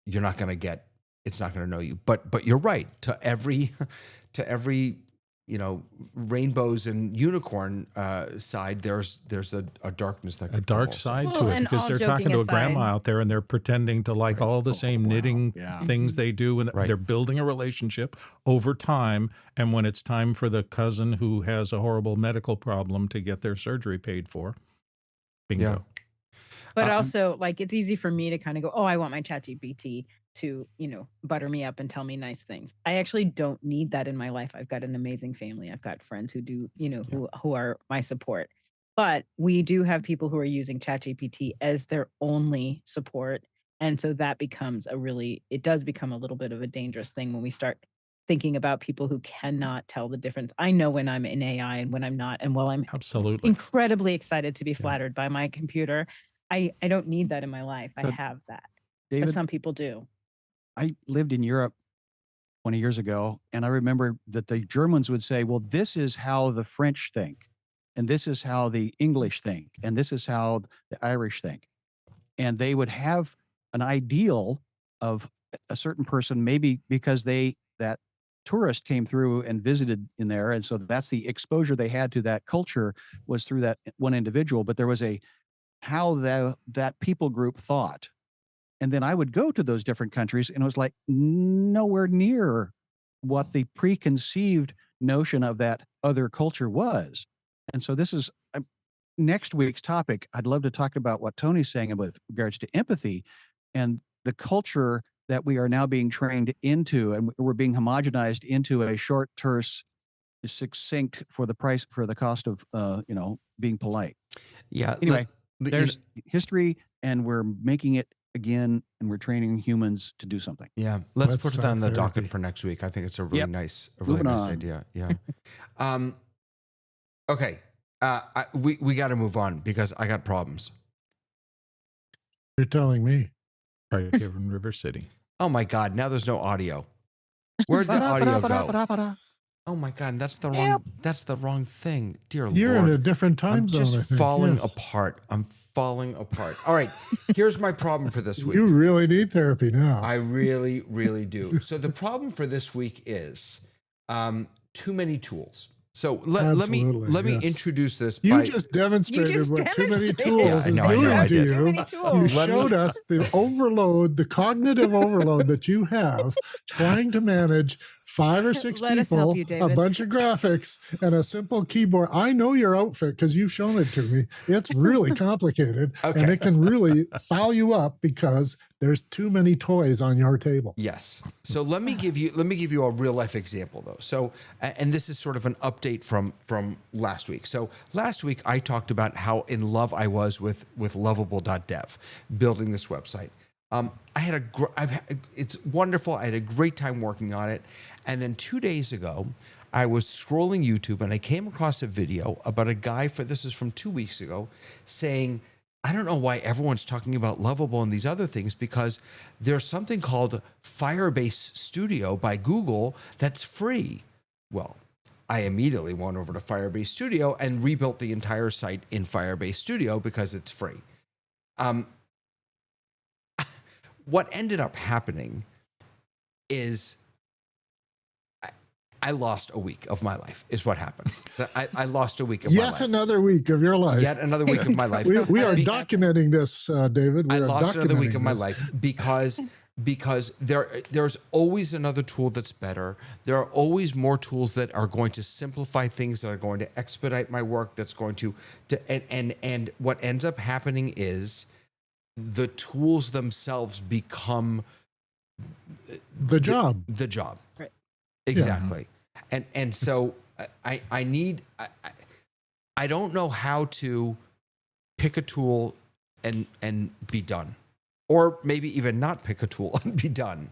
you're not going to get. It's not going to know you. But you're right. To every rainbows and unicorn side, there's a darkness that A could dark come also. side Well, to it and because all they're talking joking to a grandma aside- out there and they're pretending to like all the same wow. knitting Yeah. things they do, and Right. they're building a relationship over time. And when it's time for the cousin who has a horrible medical problem to get their surgery paid for, bingo. But Um, also, like, it's easy for me to kind of go, oh, I want my ChatGPT to, butter me up and tell me nice things. I actually don't need that in my life. I've got an amazing family. I've got friends who do, who are my support. But we do have people who are using ChatGPT as their only support. And so that becomes it does become a little bit of a dangerous thing when we start thinking about people who cannot tell the difference. I know when I'm in AI and when I'm not. And while I'm Absolutely. incredibly excited to be flattered by my computer, I don't need that in my life. I So, have that. But David, some people do. I lived in Europe 20 years ago, and I remember that the Germans would say, well, this is how the French think, and this is how the English think, and this is how the Irish think. And they would have an ideal of a certain person, maybe because that tourist came through and visited in there. And so that's the exposure they had to that culture was through that one individual. But there was how that people group thought. And then I would go to those different countries and it was like nowhere near what the preconceived notion of that other culture was. And so this is next week's topic. I'd love to talk about what Tony's saying with regards to empathy and the culture that we are now being trained into, and we're being homogenized into a short, terse, succinct for the cost of being polite. Yeah. Anyway, there's history, and we're making it again, and we're training humans to do something. Yeah, let's put it on the docket for next week. I think it's a really nice idea. Yeah. Okay. We got to move on because I got problems. You're telling me. Right here in River City. Oh my God! Now there's no audio. Where'd the audio go? Oh my God! That's the wrong thing, dear Lord. You're in a different time zone. I'm just falling apart. I'm falling apart. All right, here's my problem for this week. You really need therapy now. I really, really do. So the problem for this week is too many tools. So let me introduce this. You just demonstrated what too many tools is doing to you. You showed us the overload, the cognitive overload that you have trying to manage 5 or 6 people, a bunch of graphics, and a simple keyboard. I know your outfit because you've shown it to me. It's really complicated, and it can really foul you up because there's too many toys on your table. Yes. So let me give you a real life example though. So, and this is sort of an update from last week. So last week I talked about how in love I was with lovable.dev, building this website. It's wonderful. I had a great time working on it. And then 2 days ago, I was scrolling YouTube and I came across a video about a guy this is from 2 weeks ago, saying, I don't know why everyone's talking about Lovable and these other things because there's something called Firebase Studio by Google that's free. Well, I immediately went over to Firebase Studio and rebuilt the entire site in Firebase Studio because it's free. What ended up happening is I lost a week of my life is what happened. I lost a week of my life. Yet another week of your life. Yet another week of my life. We are documenting this, David. I lost another week of my life because there's always another tool that's better. There are always more tools that are going to simplify things, that are going to expedite my work, that's going to and what ends up happening is the tools themselves become the job. The job. Right. Exactly. Yeah. And so I don't know how to pick a tool and be done. Or maybe even not pick a tool and be done.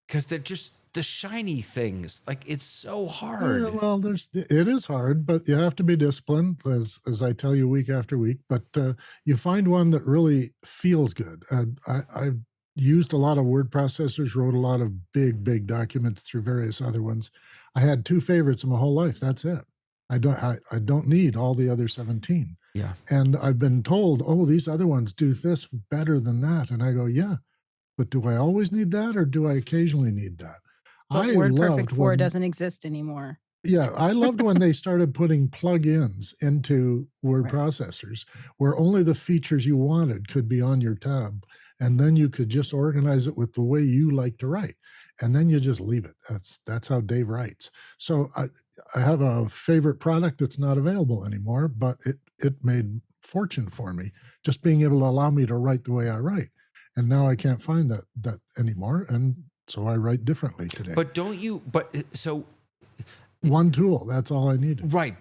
Because they're just the shiny things. Like it's so hard. Yeah, well, it is hard, but you have to be disciplined, as I tell you week after week. But you find one that really feels good. I've used a lot of word processors, wrote a lot of big documents through various other ones. I had 2 favorites in my whole life. That's it. I don't need all the other 17. Yeah. And I've been told, oh, these other ones do this better than that. And I go, yeah, but do I always need that, or do I occasionally need that? But WordPerfect 4 doesn't exist anymore. Yeah, I loved when they started putting plugins into word processors where only the features you wanted could be on your tab. And then you could just organize it with the way you like to write. And then you just leave it. That's how Dave writes. So I have a favorite product that's not available anymore, but it made fortune for me, just being able to allow me to write the way I write. And now I can't find that anymore. And so I write differently today. But don't you, so. One tool, that's all I needed. Right,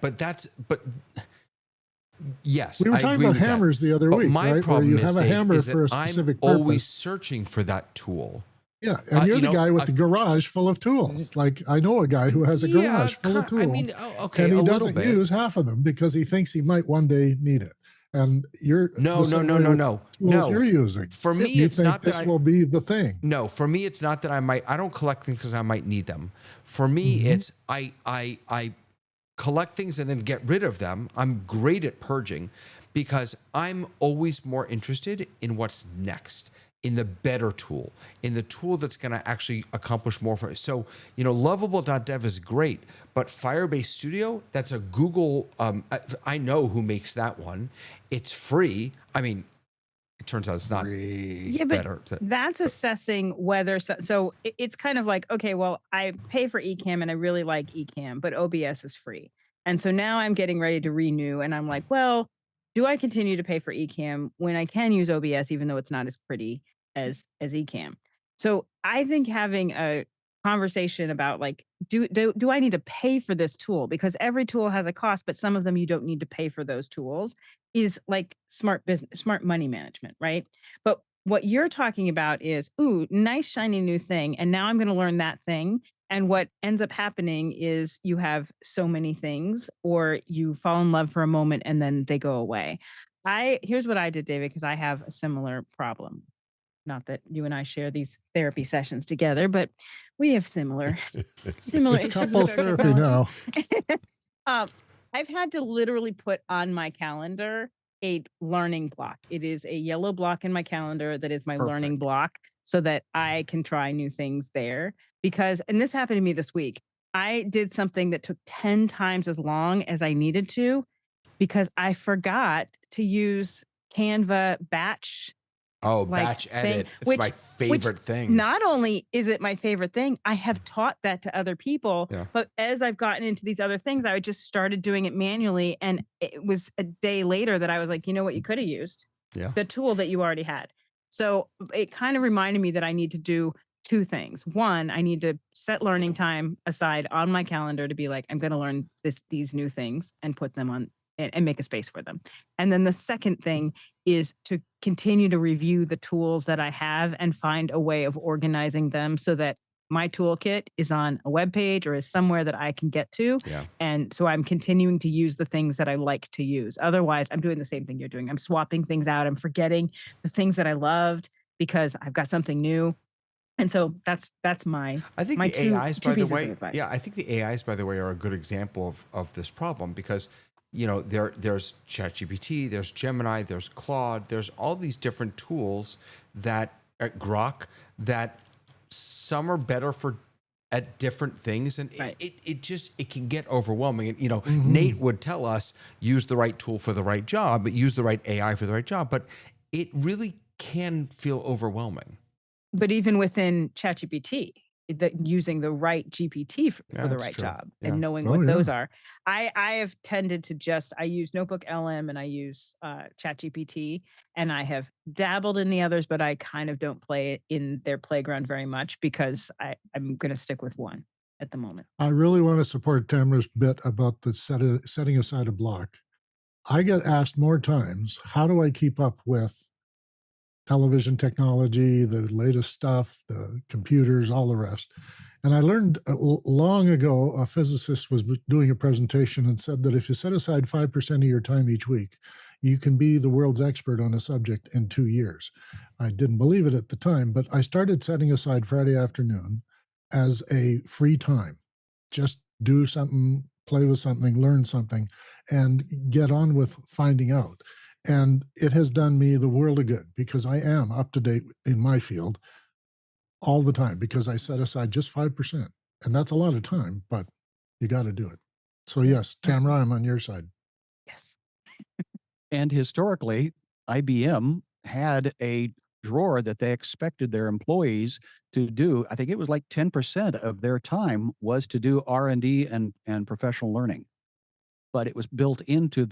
yes, we were talking about hammers the other week, my right? problem Where you have a hammer for a specific purpose. I'm always searching for that tool. Yeah, and you're you the know, guy with the garage full of tools. Like, I know a guy who has a yeah, garage full of tools, I mean, okay, and a he little doesn't bit. use half of them because he thinks he might one day need it. And you're No, the no, same no, way no, with no, the tools you're no. using. For So- me, You it's think not that this will be the thing. No, for me, it's not that I don't collect things because I might need them. For me, Mhm. it's I collect things and then get rid of them. I'm great at purging because I'm always more interested in what's next, in the better tool, in the tool that's going to actually accomplish more for me. So, lovable.dev is great, but Firebase Studio, that's a Google, I know who makes that one. It's free. I mean, it turns out it's not Yeah, but better. that's assessing whether so it's kind of like, okay, well, I pay for Ecamm and I really like Ecamm, but OBS is free. And so now I'm getting ready to renew and I'm like, well, do I continue to pay for Ecamm when I can use OBS even though it's not as pretty as Ecamm? So I think having a conversation about like, do I need to pay for this tool? Because every tool has a cost, but some of them you don't need to pay for those tools is like smart business, smart money management, right? But what you're talking about is, ooh, nice shiny new thing. And now I'm going to learn that thing. And what ends up happening is you have so many things, or you fall in love for a moment and then they go away. Here's what I did, David, because I have a similar problem. Not that you and I share these therapy sessions together, but we have similar It's issues couples with our therapy now. technology. I've had to literally put on my calendar a learning block. It is a yellow block in my calendar that is my learning Perfect. block so that I can try new things there. And this happened to me this week. I did something that took 10 times as long as I needed to because I forgot to use Canva batch Oh, like batch thing, edit. It's which my favorite thing. not only is it my favorite thing, I have taught that to other people. Yeah. But as I've gotten into these other things, I just started doing it manually. And it was a day later that I was like, you know what, you could have used Yeah. the tool that you already had. So it kind of reminded me that I need to do two things. One, I need to set learning time aside on my calendar to be like, I'm going to learn these new things and put them on and make a space for them. And then the second thing is to continue to review the tools that I have and find a way of organizing them so that my toolkit is on a web page or is somewhere that I can get to. Yeah. And so I'm continuing to use the things that I like to use. Otherwise, I'm doing the same thing you're doing. I'm swapping things out. I'm forgetting the things that I loved because I've got something new. And so that's my I think my the AIs, two by the pieces of way, advice. I think the AIs, by the way, are a good example of this problem because, there's ChatGPT, there's Gemini, there's Claude, there's all these different tools that Grok that some are better at different things, and Right. it can get overwhelming. And Mhm. Nate would tell us use the right tool for the right job, but use the right AI for the right job. But it really can feel overwhelming. But even within ChatGPT, using the right GPT for Yeah, the that's right true. job Yeah. and knowing Oh, what those yeah. are. I have tended to I use Notebook LM and I use ChatGPT, and I have dabbled in the others, but I kind of don't play it in their playground very much because I'm going to stick with one at the moment. I really want to support Tamara's bit about the setting aside a block. I get asked more times, how do I keep up with television technology, the latest stuff, the computers, all the rest? And I learned long ago, a physicist was doing a presentation and said that if you set aside 5% of your time each week, you can be the world's expert on a subject in 2 years. I didn't believe it at the time, but I started setting aside Friday afternoon as a free time. Just do something, play with something, learn something, and get on with finding out. And it has done me the world of good because I am up to date in my field all the time because I set aside just 5%. And that's a lot of time, but you got to do it. So, yes, Tamara, I'm on your side. Yes. And historically, IBM had a drawer that they expected their employees to do. I think it was like 10% of their time was to do R&D and professional learning. But it was built into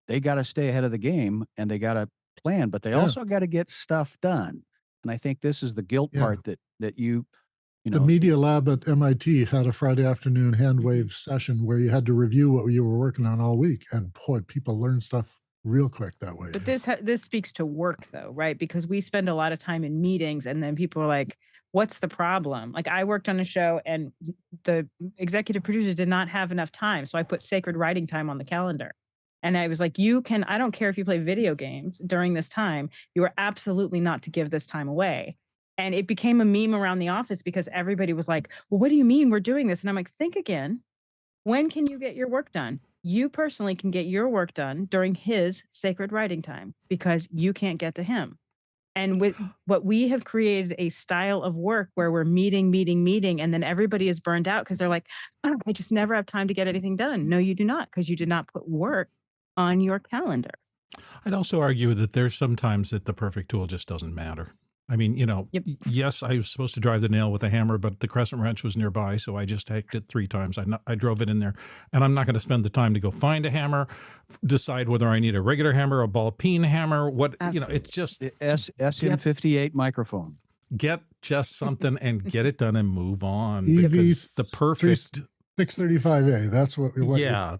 they got to stay ahead of the game and they got to plan, but they Yeah. also got to get stuff done. And I think this is the guilt Yeah. part that you The know, Media Lab at MIT had a Friday afternoon hand wave session where you had to review what you were working on all week. And boy, people learn stuff real quick that way. But this speaks to work though, right? Because we spend a lot of time in meetings and then people are like, What's the problem? Like, I worked on a show and the executive producer did not have enough time. So I put sacred writing time on the calendar. And I was like, I don't care if you play video games during this time, you are absolutely not to give this time away. And it became a meme around the office because everybody was like, well, what do you mean we're doing this? And I'm like, think again. When can you get your work done? You personally can get your work done during his sacred writing time because you can't get to him. And with what we have created a style of work where we're meeting, and then everybody is burned out because they're like, oh, I just never have time to get anything done. No, you do not, because you did not put work on your calendar. I'd also argue that there's sometimes that the perfect tool just doesn't matter. I mean, Yep. yes, I was supposed to drive the nail with a hammer, but the crescent wrench was nearby, so I just hacked it 3 times. I drove it in there, and I'm not going to spend the time to go find a hammer, decide whether I need a regular hammer, a ball peen hammer, it's just The SM58 microphone. get just something and get it done and move on, EV because the perfect, 635A. That's what yeah,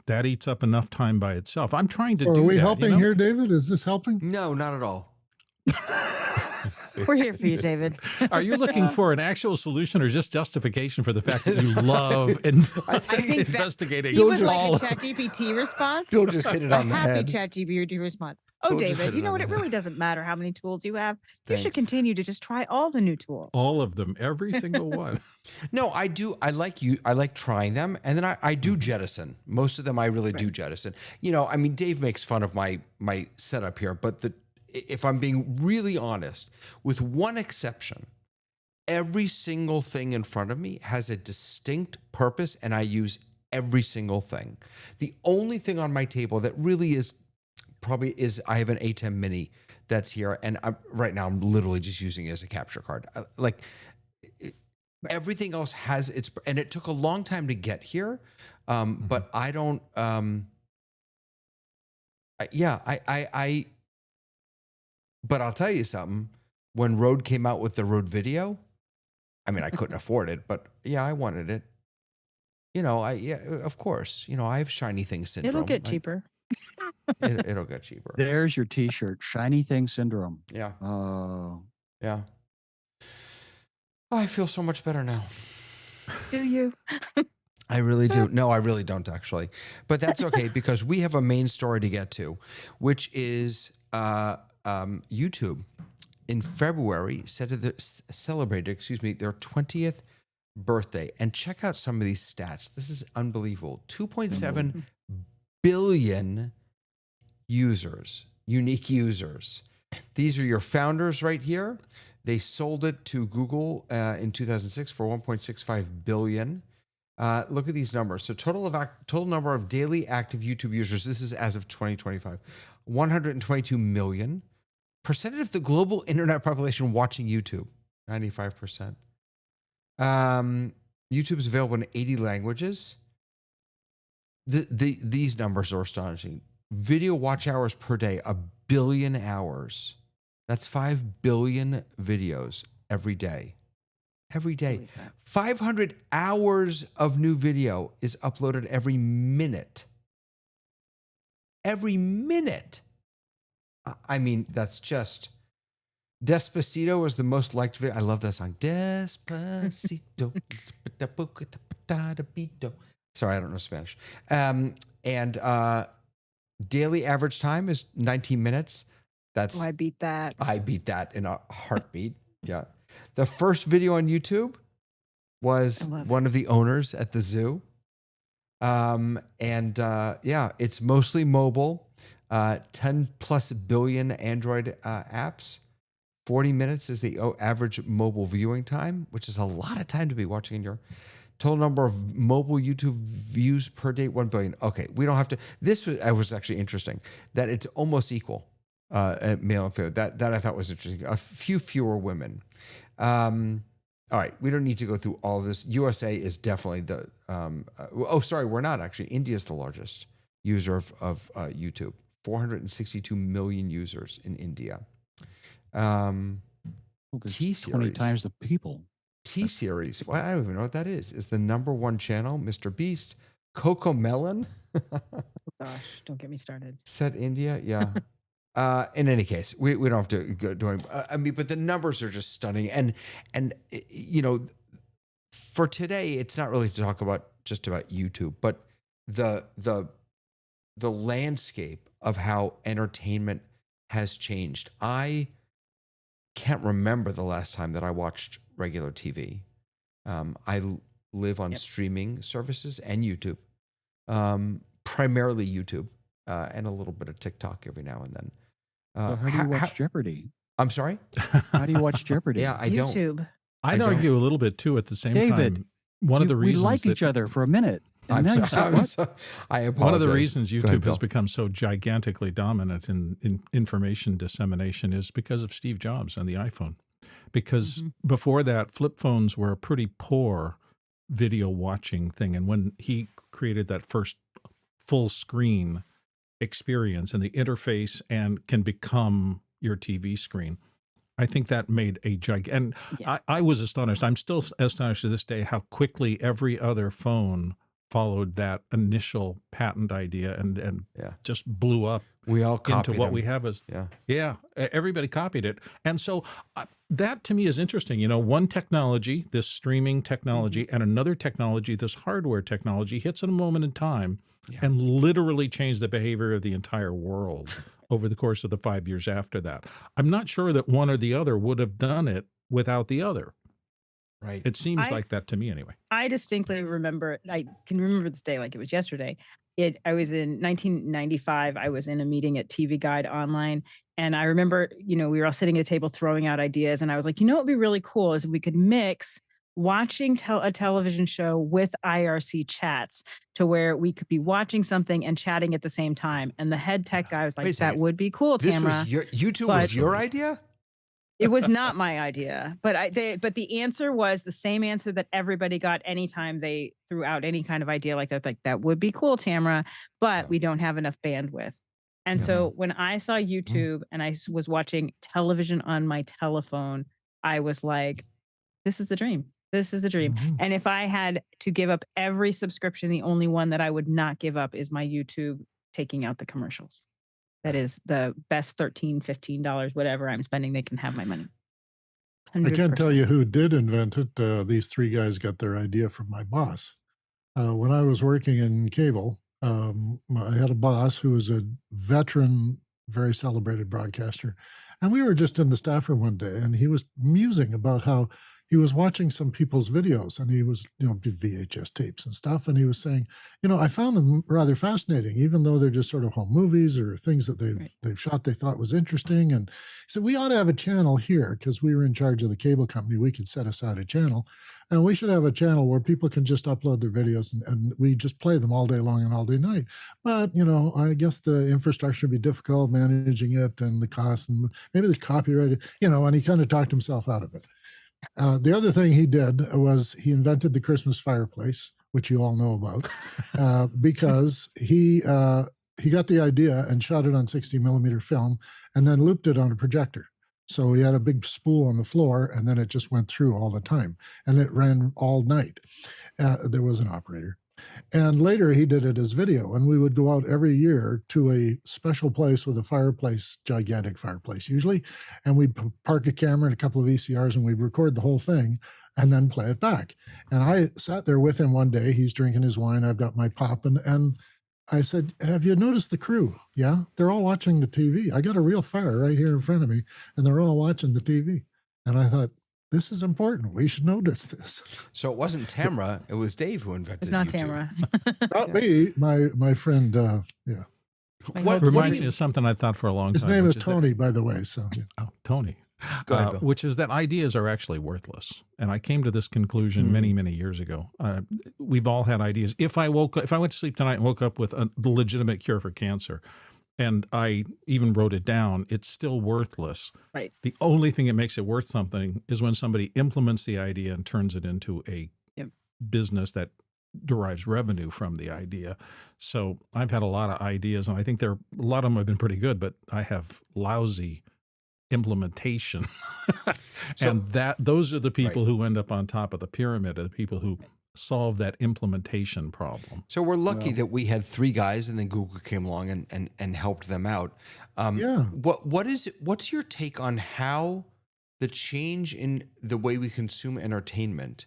that eats up enough time by itself. I'm trying to Are do we that, helping here, David? Is this helping? No, not at all. We're here for you, David. Are you looking for an actual solution or just justification for the fact that you love and I think investigating He would all like a ChatGPT response. Bill just hit it on the happy head. ChatGPT response. Oh, Bill just hit David, it you know on what? the It head. really doesn't matter how many tools you have. You should Thanks. continue to just try all the new tools. all of them, every single one. No, I do. I like trying them, and then I do jettison. Most of them I really do jettison. I mean, Dave makes fun of my setup here, but if I'm being really honest, with one exception, every single thing in front of me has a distinct purpose, and I use every single thing. The only thing on my table that really is I have an A10 Mini that's here, and right now I'm literally just using it as a capture card. Everything else has its, and it took a long time to get here, but I don't. But I'll tell you something. When Rode came out with the Rode Video, I mean, I couldn't afford it, but yeah, I wanted it. Of course. I have shiny thing syndrome. It'll get cheaper. It'll get cheaper. There's your T-shirt, shiny thing syndrome. Yeah. Oh, Yeah. Oh, I feel so much better now. Do you? I really do. No, I really don't actually. But that's okay because we have a main story to get to, which is YouTube in February celebrated their 20th birthday. And check out some of these stats. This is unbelievable. 2.7 billion users, unique users. These are your founders right here. They sold it to Google in 2006 for 1.65 billion. Look at these numbers. So total number of daily active YouTube users. This is as of 2025, 122 million. Percentage of the global internet population watching YouTube, 95%. YouTube is available in 80 languages. These numbers are astonishing. Video watch hours per day, 1 billion hours. That's 5 billion videos every day. Every day. 500 hours of new video is uploaded every minute. Every minute. I mean, that's just... Despacito is the most liked video. I love that song. Despacito. Sorry, I don't know Spanish. And daily average time is 19 minutes. That's I beat that. I beat that in a heartbeat. Yeah. The first video on YouTube was one of the owners at the zoo. It's mostly mobile. 10 plus billion Android apps. 40 minutes is the average mobile viewing time, which is a lot of time to be watching in your total number of mobile YouTube views per day, 1 billion. Okay, we don't have to. This was actually interesting that it's almost equal, male and female. That I thought was interesting. A few fewer women. All right, we don't need to go through all of this. USA is definitely the. We're not actually. India is the largest user of YouTube. 462 million users in India. T-Series. 20 times the people. T-Series. Well, I don't even know what that is the number one channel. Mr. Beast. Coco Melon. Gosh, don't get me started. Set India. Yeah. In any case, we don't have to go doing. I mean, but the numbers are just stunning, and for today, it's not really to talk about just about YouTube, but the landscape of how entertainment has changed. I can't remember the last time that I watched regular TV. I live on streaming services and YouTube, primarily YouTube, and a little bit of TikTok every now and then. So how do you watch Jeopardy? I'm sorry? How do you watch Jeopardy? Yeah, I don't. YouTube. I'd argue a little bit too at the same David, time. One of the we reasons like each other for a minute. And I'm now you sorry. say, what? I apologize. One of the reasons Go YouTube ahead, has Bill. become so gigantically dominant in information dissemination is because of Steve Jobs and the iPhone. Because before that, flip phones were a pretty poor video watching thing. And when he created that first full screen experience and the interface and can become your TV screen, I think that made a gigantic, and I was astonished. I'm still astonished to this day how quickly every other phone followed that initial patent idea and just blew up We all into copied what him. we have as, everybody copied it. And so that to me is interesting. You know, one technology, this streaming technology, and another technology, this hardware technology, hits at a moment in time and literally changed the behavior of the entire world over the course of the 5 years after that. I'm not sure that one or the other would have done it without the other. Right. It seems like that to me anyway. I distinctly remember, I can remember this day like it was yesterday. I was in 1995. I was in a meeting at TV Guide Online. And I remember, we were all sitting at a table throwing out ideas. And I was like, what would be really cool is if we could mix watching a television show with IRC chats to where we could be watching something and chatting at the same time. And the head tech guy was like, that would be cool, Tamara. YouTube was your idea? It was not my idea, but the answer was the same answer that everybody got anytime they threw out any kind of idea like that. Like, that would be cool, Tamara, but we don't have enough bandwidth. And so when I saw YouTube and I was watching television on my telephone, I was like, this is the dream. This is the dream. And if I had to give up every subscription, the only one that I would not give up is my YouTube taking out the commercials. That is the best $13, $15, whatever I'm spending, they can have my money. 100%. I can't tell you who did invent it. These three guys got their idea from my boss. When I was working in cable, I had a boss who was a veteran, very celebrated broadcaster. And we were just in the staff room one day, and he was musing about how he was watching some people's videos, and he was, VHS tapes and stuff. And he was saying, I found them rather fascinating, even though they're just sort of home movies or things that they've shot they thought was interesting. And he said, we ought to have a channel here, because we were in charge of the cable company. We could set aside a channel, and we should have a channel where people can just upload their videos and we just play them all day long and all day night. But, I guess the infrastructure would be difficult managing it, and the cost, and maybe there's copyright, and he kind of talked himself out of it. The other thing he did was he invented the Christmas fireplace, which you all know about, because he got the idea and shot it on 60 millimeter film and then looped it on a projector. So he had a big spool on the floor, and then it just went through all the time, and it ran all night. There was an operator. And later he did it as video, and we would go out every year to a special place with a fireplace, gigantic fireplace usually, and we'd park a camera and a couple of VCRs, and we'd record the whole thing and then play it back. And I sat there with him one day. He's drinking his wine. I've got my pop, and I said, have you noticed the crew? Yeah, they're all watching the TV. I got a real fire right here in front of me, and they're all watching the TV. And I thought, this is important. We should notice this. So it wasn't Tamara, it was Dave who invented it. It's not YouTube. Tamara. Not me, my friend, What Reminds do me you- of something I thought for a long his time. name is which Tony, by the way. So Oh, Tony. Go ahead, Bill. Which is that ideas are actually worthless. And I came to this conclusion many, many years ago. We've all had ideas. If I went to sleep tonight and woke up with the legitimate cure for cancer, and I even wrote it down, it's still worthless. Right. The only thing that makes it worth something is when somebody implements the idea and turns it into a business that derives revenue from the idea. So I've had a lot of ideas, and I think a lot of them have been pretty good, but I have lousy implementation. And those are the people who end up on top of the pyramid, are the people who solve that implementation problem. So we're lucky Well- that we had 3 guys, and then Google came along and helped them out. Yeah. What's your take on how the change in the way we consume entertainment?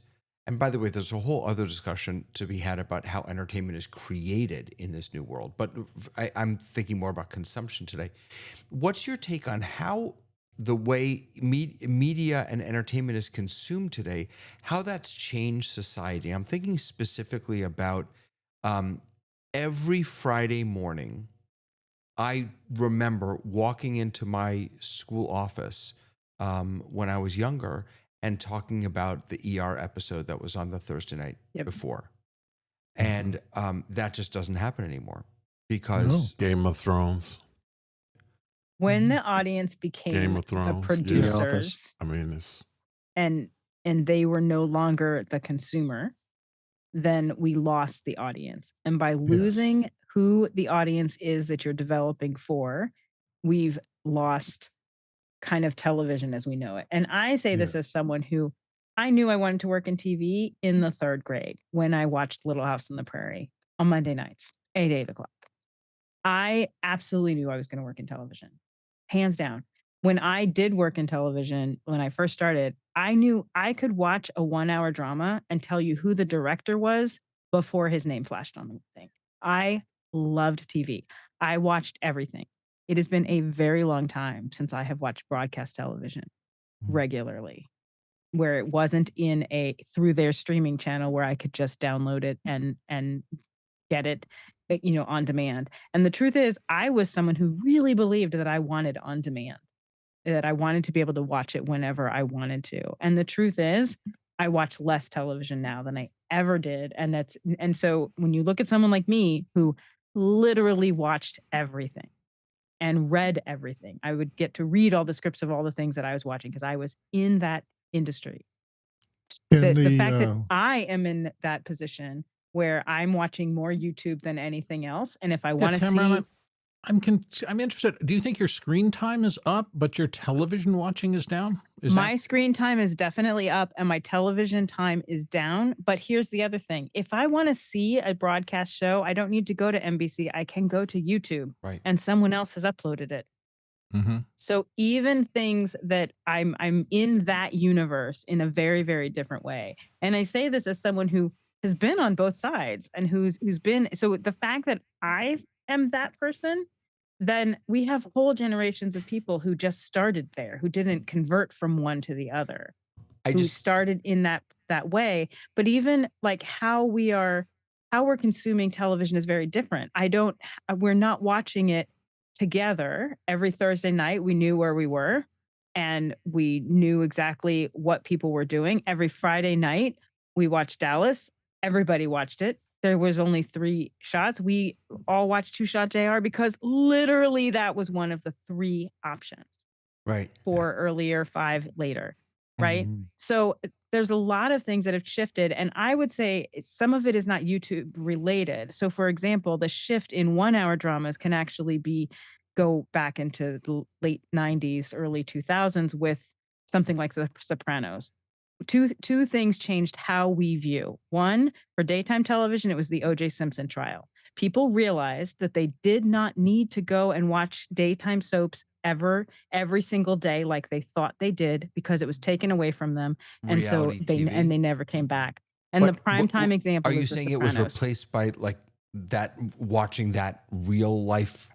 And by the way, there's a whole other discussion to be had about how entertainment is created in this new world. But I'm thinking more about consumption today. What's your take on how the way media and entertainment is consumed today, how that's changed society? I'm thinking specifically about every Friday morning, I remember walking into my school office when I was younger and talking about the ER episode that was on the Thursday night Yep. before. And that just doesn't happen anymore because Game of Thrones. When the audience became Game of the Thrones, yeah. producers I mean, it's and they were no longer the consumer, then we lost the audience. And by losing who the audience is that you're developing for, we've lost kind of television as we know it. And I say this as someone who I knew I wanted to work in TV in the 3rd grade when I watched Little House on the Prairie on Monday nights, 8 o'clock. I absolutely knew I was going to work in television, hands down. When I did work in television, when I first started, I knew I could watch a 1-hour drama and tell you who the director was before his name flashed on the thing. I loved TV. I watched everything. It has been a very long time since I have watched broadcast television regularly, where it wasn't in through their streaming channel where I could just download it and get it, on demand. And the truth is, I was someone who really believed that I wanted on demand, that I wanted to be able to watch it whenever I wanted to. And the truth is, I watch less television now than I ever did. And so when you look at someone like me who literally watched everything and read everything, I would get to read all the scripts of all the things that I was watching because I was in that industry. The fact that I am in that position where I'm watching more YouTube than anything else, and if I want to Tamara, see, I'm interested. Do you think your screen time is up, but your television watching is down? my screen time is definitely up and my television time is down. But here's the other thing. If I want to see a broadcast show, I don't need to go to NBC. I can go to YouTube, Right. and someone else has uploaded it. So even things that I'm in that universe in a very, very different way. And I say this as someone who has been on both sides and who's been, so the fact that I am that person, then we have whole generations of people who just started there, who didn't convert from one to the other, who started in that way. But even like how we're consuming television is very different. We're not watching it together every Thursday night. We knew where we were and we knew exactly what people were doing. Every Friday night, we watched Dallas. Everybody watched it. There was only 3 shots. We all watched 2 Shot JR because literally that was one of the 3 options. Right. 4 earlier, 5 later. Right. So there's a lot of things that have shifted. And I would say some of it is not YouTube related. So for example, the shift in 1-hour dramas can actually go back into the late 90s, early 2000s with something like The Sopranos. Two things changed how we view. One, for daytime television, it was the O.J. Simpson trial. People realized that they did not need to go and watch daytime soaps every single day like they thought they did because it was taken away from them, and Reality they TV. never came back. And the primetime example Are you is The saying it was Sopranos. replaced by like that, watching that real life?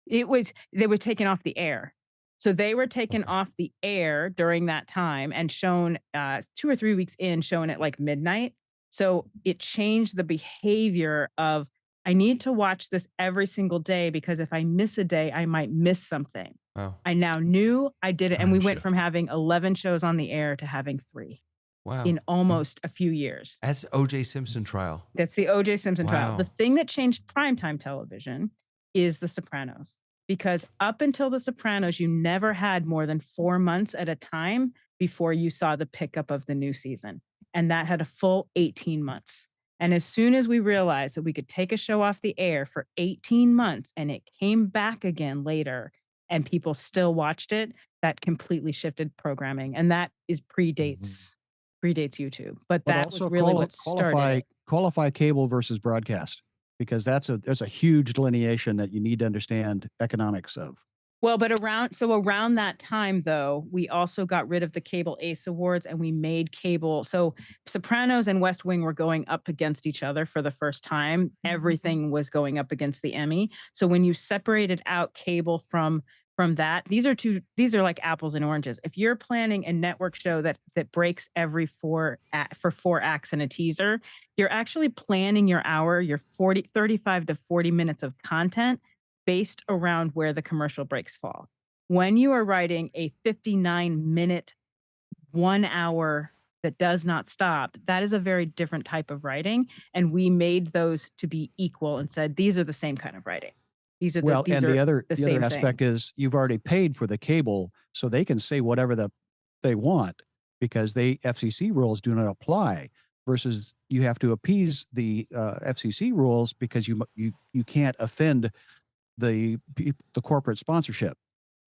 They were taken off the air. So they were taken off the air during that time and shown 2 or 3 weeks in, shown at like midnight. So it changed the behavior of, I need to watch this every single day because if I miss a day, I might miss something. Wow. I now knew I did it. And we Time went shift. from having 11 shows on the air to having 3 Wow. in almost a few years. That's O.J. Simpson trial. That's the O.J. Simpson trial. Wow. The thing that changed primetime television is The Sopranos. Because up until The Sopranos, you never had more than 4 months at a time before you saw the pickup of the new season. And that had a full 18 months. And as soon as we realized that we could take a show off the air for 18 months and it came back again later and people still watched it, that completely shifted programming. And that predates predates YouTube, but But that was also really what started it. qualify cable versus broadcast, because there's a huge delineation that you need to understand economics of. Well, but around that time though, we also got rid of the cable ACE awards and we made cable. So Sopranos and West Wing were going up against each other for the first time. Everything was going up against the Emmy. So when you separated out cable from that, these are like apples and oranges. If you're planning a network show that breaks every for 4 acts and a teaser, you're actually planning your hour, your 35 to 40 minutes of content based around where the commercial breaks fall. When you are writing a 59-minute, 1 hour that does not stop, that is a very different type of writing. And we made those to be equal and said, these are the same kind of writing. These are Well, and the other same thing. aspect is you've already paid for the cable, so they can say whatever they want because FCC rules do not apply. Versus you have to appease the FCC rules because you can't offend the corporate sponsorship.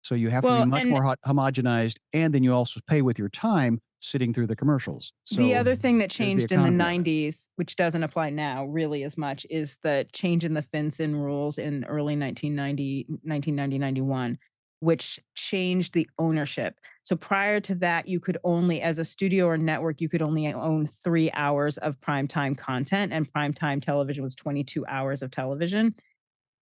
So you have to be much more homogenized, and then you also pay with your time sitting through the commercials. So the other thing that changed in the economy of it. 90s, which doesn't apply now really as much, is the change in the FinCEN rules in early 1990, 91, which changed the ownership. So prior to that, you could only, as a studio or network, you could only own 3 hours of primetime content, and primetime television was 22 hours of television.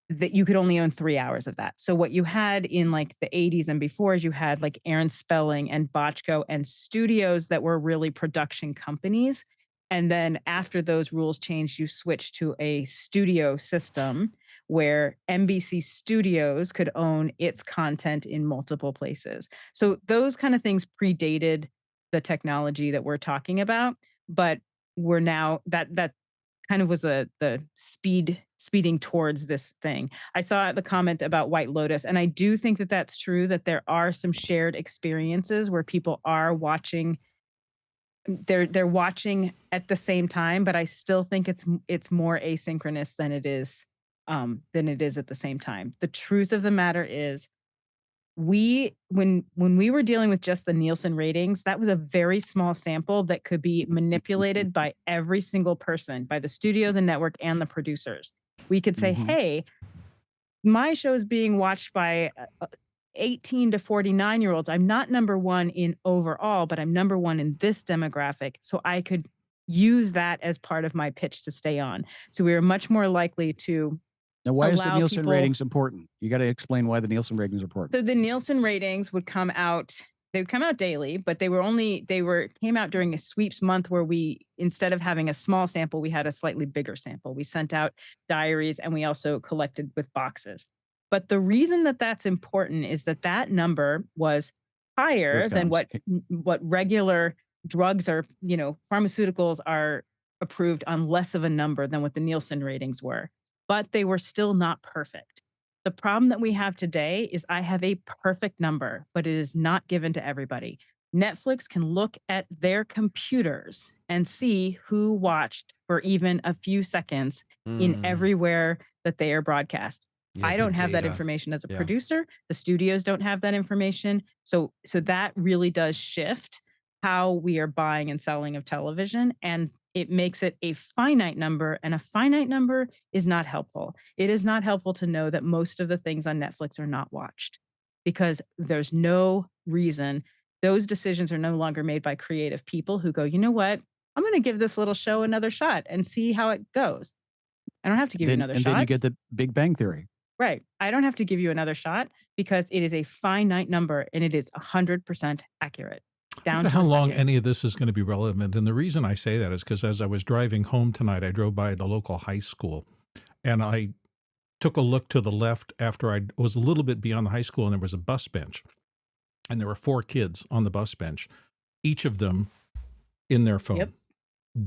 That you could only own 3 hours of that. So what you had in like the 80s and before is you had like Aaron Spelling and Botchko and studios that were really production companies. And then after those rules changed, you switched to a studio system where NBC Studios could own its content in multiple places. So those kind of things predated the technology that we're talking about, but we're now that kind of was the speeding towards this thing. I saw the comment about White Lotus, and I do think that that's true, that there are some shared experiences where people are watching. They're watching at the same time, but I still think it's more asynchronous than it is at the same time. The truth of the matter is when we were dealing with just the Nielsen ratings, that was a very small sample that could be manipulated by every single person, by the studio, the network, and the producers. We could say, hey, my show is being watched by 18 to 49-year-olds. I'm not number one in overall, but I'm number one in this demographic. So I could use that as part of my pitch to stay on. So we were much more likely to. Now, why is the Nielsen ratings important? You got to explain why the Nielsen ratings are important. So the Nielsen ratings would come out. They would come out daily, but came out during a sweeps month where we, instead of having a small sample, we had a slightly bigger sample. We sent out diaries and we also collected with boxes. But the reason that that's important is that number was higher than what regular drugs are, pharmaceuticals are approved on less of a number than what the Nielsen ratings were. But they were still not perfect. The problem that we have today is I have a perfect number, but it is not given to everybody. Netflix can look at their computers and see who watched for even a few seconds in everywhere that they are broadcast. I don't have that information as a producer. The studios don't have that information. So that really does shift how we are buying and selling of television, and it makes it a finite number, and a finite number is not helpful. It is not helpful to know that most of the things on Netflix are not watched because there's no reason. Those decisions are no longer made by creative people who go, you know what? I'm going to give this little show another shot and see how it goes. I don't have to give you another shot. And then you get the Big Bang Theory. Right. I don't have to give you another shot because it is a finite number and it is 100% accurate. I don't know how long any of this is going to be relevant. And the reason I say that is because as I was driving home tonight, I drove by the local high school and I took a look to the left after I was a little bit beyond the high school, and there was a bus bench. And there were 4 kids on the bus bench, each of them in their phone,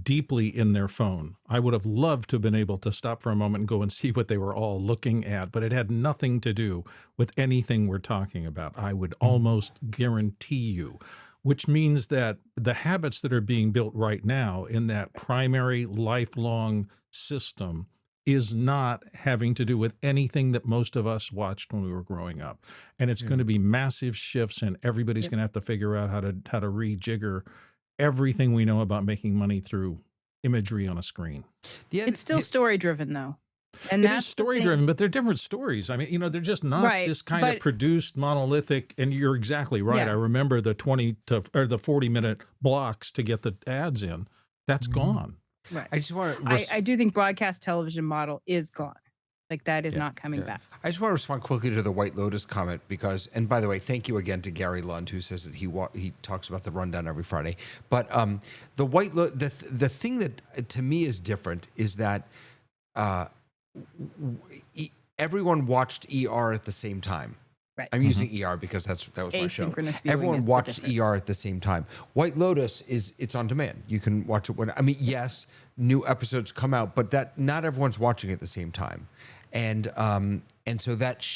deeply in their phone. I would have loved to have been able to stop for a moment and go and see what they were all looking at, but it had nothing to do with anything we're talking about. I would almost guarantee you. Which means that the habits that are being built right now in that primary lifelong system is not having to do with anything that most of us watched when we were growing up. And it's going to be massive shifts, and everybody's going to have to figure out how to rejigger everything we know about making money through imagery on a screen. It's still story driven though. And It that's is story driven, but they're different stories. I mean, they're just not this kind of produced monolithic. And you're exactly right. I remember the 40-minute blocks to get the ads in. That's gone. Right. I just want to. I do think broadcast television model is gone. Like that is not coming back. I just want to respond quickly to the White Lotus comment because, and by the way, thank you again to Gary Lund who says that he talks about the rundown every Friday. But the White Lotus, the thing that to me is different is that everyone watched ER at the same time. Right. I'm using ER because that was my show. Everyone watched ER at the same time. White Lotus it's on demand. You can watch it when yes, new episodes come out, but that not everyone's watching it at the same time. And so that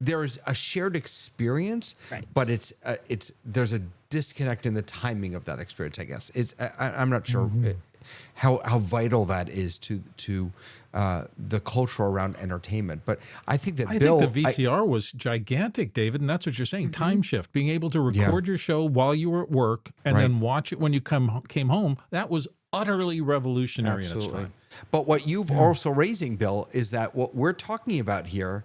there's a shared experience, but there's a disconnect in the timing of that experience, I guess. I'm not sure how vital that is to the culture around entertainment. But I think that I think the VCR was gigantic, David, and that's what you're saying. Time shift, being able to record your show while you were at work and then watch it when you came home. That was utterly revolutionary in its time. But what you've also raising, Bill, is that what we're talking about here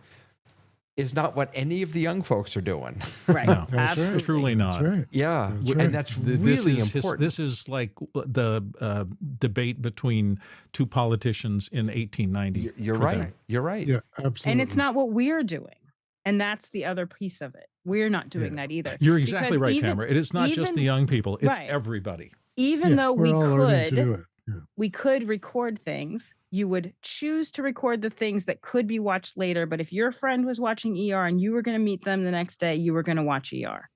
is not what any of the young folks are doing. Right. No, absolutely. Truly not. That's right. Yeah. That's right. And that's really important. This is like the debate between two politicians in 1890. You're right. You're right. Yeah, absolutely. And it's not what we're doing. And that's the other piece of it. We're not doing that either. You're exactly right, Tamara. It is not just the young people. It's everybody. Even though we could record things, you would choose to record the things that could be watched later. But if your friend was watching ER and you were going to meet them the next day, you were going to watch ER,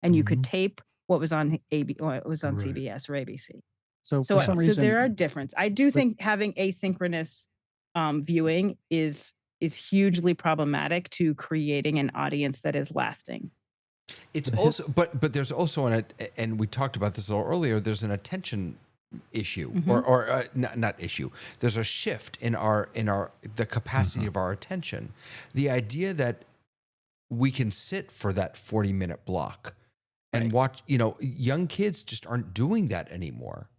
and you could tape what was on CBS or ABC. So for some reason, there are differences. I do think having asynchronous viewing is hugely problematic to creating an audience that is lasting. It's also, but there's also and we talked about this a little earlier. There's an attention issue or not issue. There's a shift in the capacity of our attention. The idea that we can sit for that 40-minute block and watch, young kids just aren't doing that anymore.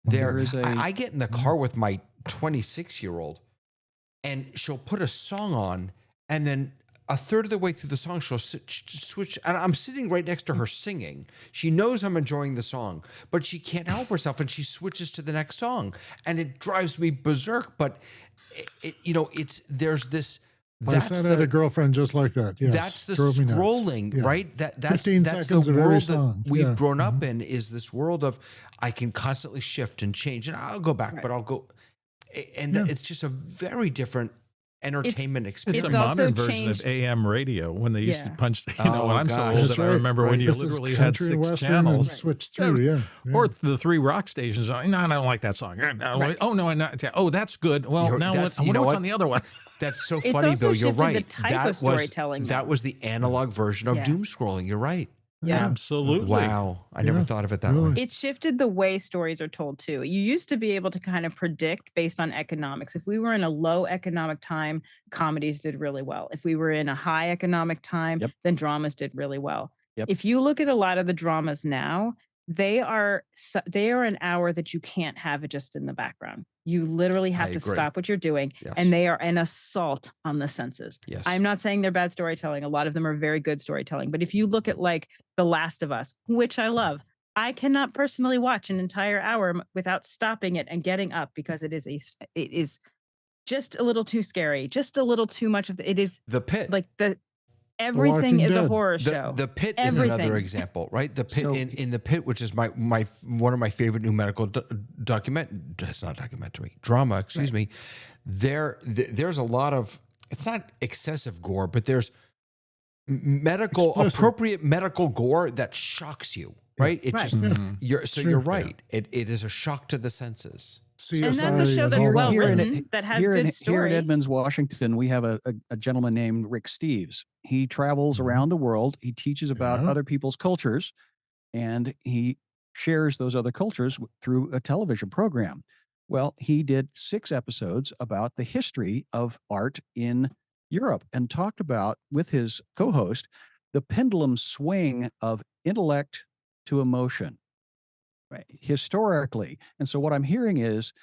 I get in the car with my 26-year-old and she'll put a song on and then a third of the way through the song, she'll switch, and I'm sitting right next to her singing. She knows I'm enjoying the song, but she can't help herself, and she switches to the next song, and it drives me berserk. But there's this. I had a girlfriend just like that. Yes, that's the scrolling, right? That's the world that we've grown up in. Is this world of I can constantly shift and change, and I'll go back, but I'll go, and it's just a very different entertainment experience. It's a modern version of AM radio when they used to punch. I'm so old that I remember when you literally had 6 channels. Switch through, or the 3 rock stations. No, I don't like that song. Oh no, I'm not. Oh, that's good. Well, now what's on the other one? That's so funny, Bill. You're right. The type of storytelling. That was the analog version of doom scrolling. You're right. Yeah, absolutely. Wow. I never thought of it that way. It shifted the way stories are told too. You used to be able to kind of predict based on economics. If we were in a low economic time, comedies did really well. If we were in a high economic time, then dramas did really well. If you look at a lot of the dramas now, they are an hour that you can't have it just in the background. You literally have to stop what you're doing, and they are an assault on the senses. Yes. I'm not saying they're bad storytelling. A lot of them are very good storytelling. But if you look at like The Last of Us, which I love, I cannot personally watch an entire hour without stopping it and getting up because it is just a little too scary, just a little too much of it is The Pit. Like everything is a horror show. The Pit is another example, right? The Pit in The Pit, which is my one of my favorite new medical drama. Excuse me. There's a lot of, it's not excessive gore, but there's appropriate medical gore that shocks you, right? It just you're right. It is a shock to the senses. And that's a show that's well written, that has good story. Here in Edmonds, Washington, we have a gentleman named Rick Steves. He travels around the world. He teaches about other people's cultures, and he shares those other cultures through a television program. Well, he did 6 episodes about the history of art in Europe and talked about, with his co-host, the pendulum swing of intellect to emotion. Right. historically. And so what I'm hearing is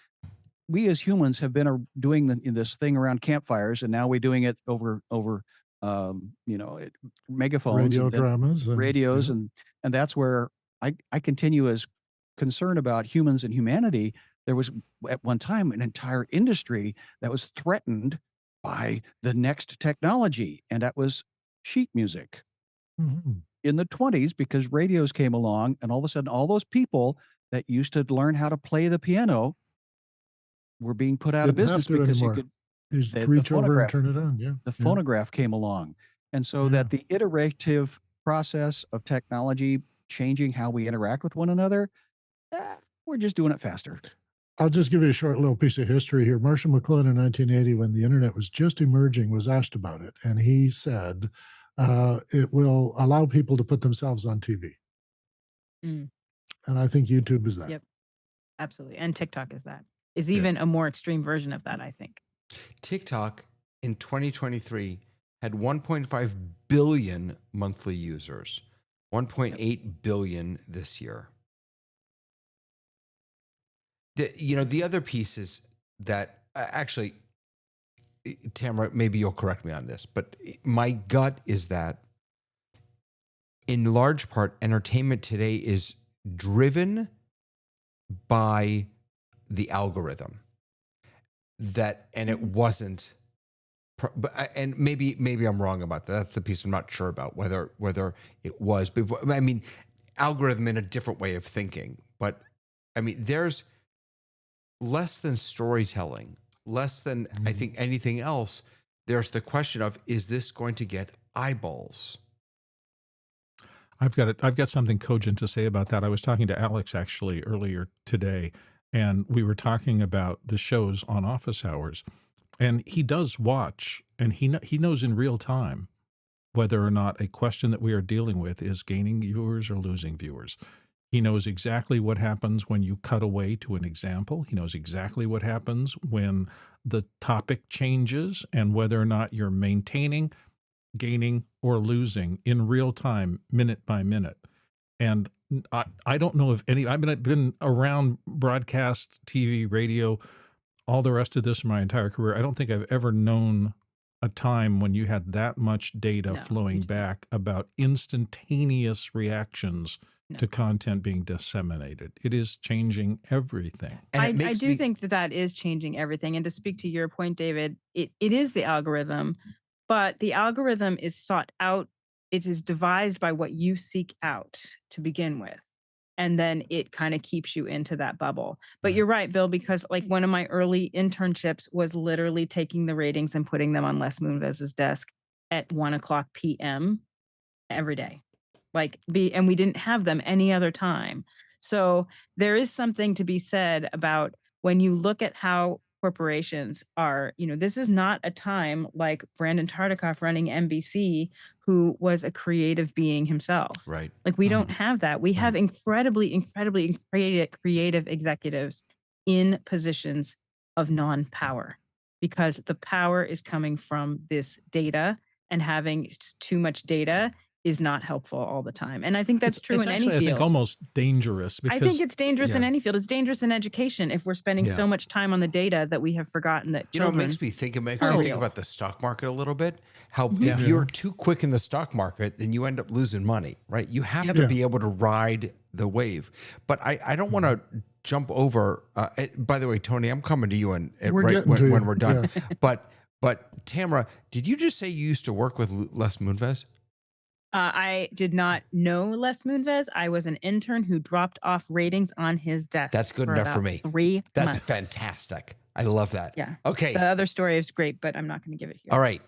we as humans have been doing this thing around campfires, and now we're doing it over megaphones Radio and then dramas and radios, yeah. and that's where I continue as concerned about humans and humanity. There was at one time an entire industry that was threatened by the next technology, and that was sheet music Mhm. in the 20s, because radios came along, and all of a sudden all those people that used to learn how to play the piano were being put out of Didn't have business to because you anymore. could You just the reach over and phonograph turn it on. Yeah. the Yeah. phonograph came along. And so Yeah. that the iterative process of technology changing how we interact with one another, we're just doing it faster. I'll just give you a short little piece of history here. Marshall McLuhan in 1980, when the internet was just emerging, was asked about it. And he said, it will allow people to put themselves on TV. Mm, And I think YouTube is that. Yep. absolutely. And TikTok is Yeah. even a more extreme version of that, I think. TikTok in 2023 had 1.5 billion monthly users, 1.8 billion this year. The other piece is that actually, Tamara, maybe you'll correct me on this, but my gut is that in large part, entertainment today is driven by the algorithm. And it wasn't. And maybe I'm wrong about that. That's the piece I'm not sure about whether it was. But I mean, algorithm in a different way of thinking. But I mean, there's less than storytelling, less than I think anything else. There's the question of, is this going to get eyeballs? I've got something cogent to say about that. I was talking to Alex actually earlier today, and we were talking about the shows on office hours. And he does watch, and he knows in real time whether or not a question that we are dealing with is gaining viewers or losing viewers. He knows exactly what happens when you cut away to an example. He knows exactly what happens when the topic changes and whether or not you're maintaining, gaining, or losing in real time, minute by minute. And I don't know if I've been around broadcast, TV, radio, all the rest of this in my entire career. I don't think I've ever known a time when you had that much data No, flowing me too. back about instantaneous reactions No. to content being disseminated. It is changing everything. And it I makes do me think that is changing everything. And to speak to your point, David, it is the algorithm, but the algorithm is sought out. It is devised by what you seek out to begin with. And then it kind of keeps you into that bubble. But you're right, Bill, because like one of my early internships was literally taking the ratings and putting them on Les Moonves's desk at 1:00 p.m. every day. And we didn't have them any other time. So there is something to be said about when you look at how corporations are, this is not a time like Brandon Tartikoff running NBC, who was a creative being himself. right. Like we don't have that. We have incredibly creative executives in positions of non-power, because the power is coming from this data, and having too much data is not helpful all the time. And I think that's true It's in actually, any I think, field. almost dangerous I because think it's dangerous in Yeah. any field. It's dangerous in education if we're spending Yeah. so much time on the data that we have forgotten that It children. makes me think. It makes are me think real. about the stock market a little bit. How Mhm. if Yeah. you're too quick in the stock market, then you end up losing money, right? You have to Yeah. be able to ride the wave. But I don't want to jump over. By the way, Tony, I'm coming to you We're right getting to when you. we're done. Yeah. But Tamara, did you just say you used to work with Les Moonves? I did not know Les Moonves. I was an intern who dropped off ratings on his desk. That's good for enough for about me. 3 That's months. fantastic. I love that. Yeah. Okay. The other story is great, but I'm not going to give it here. All right.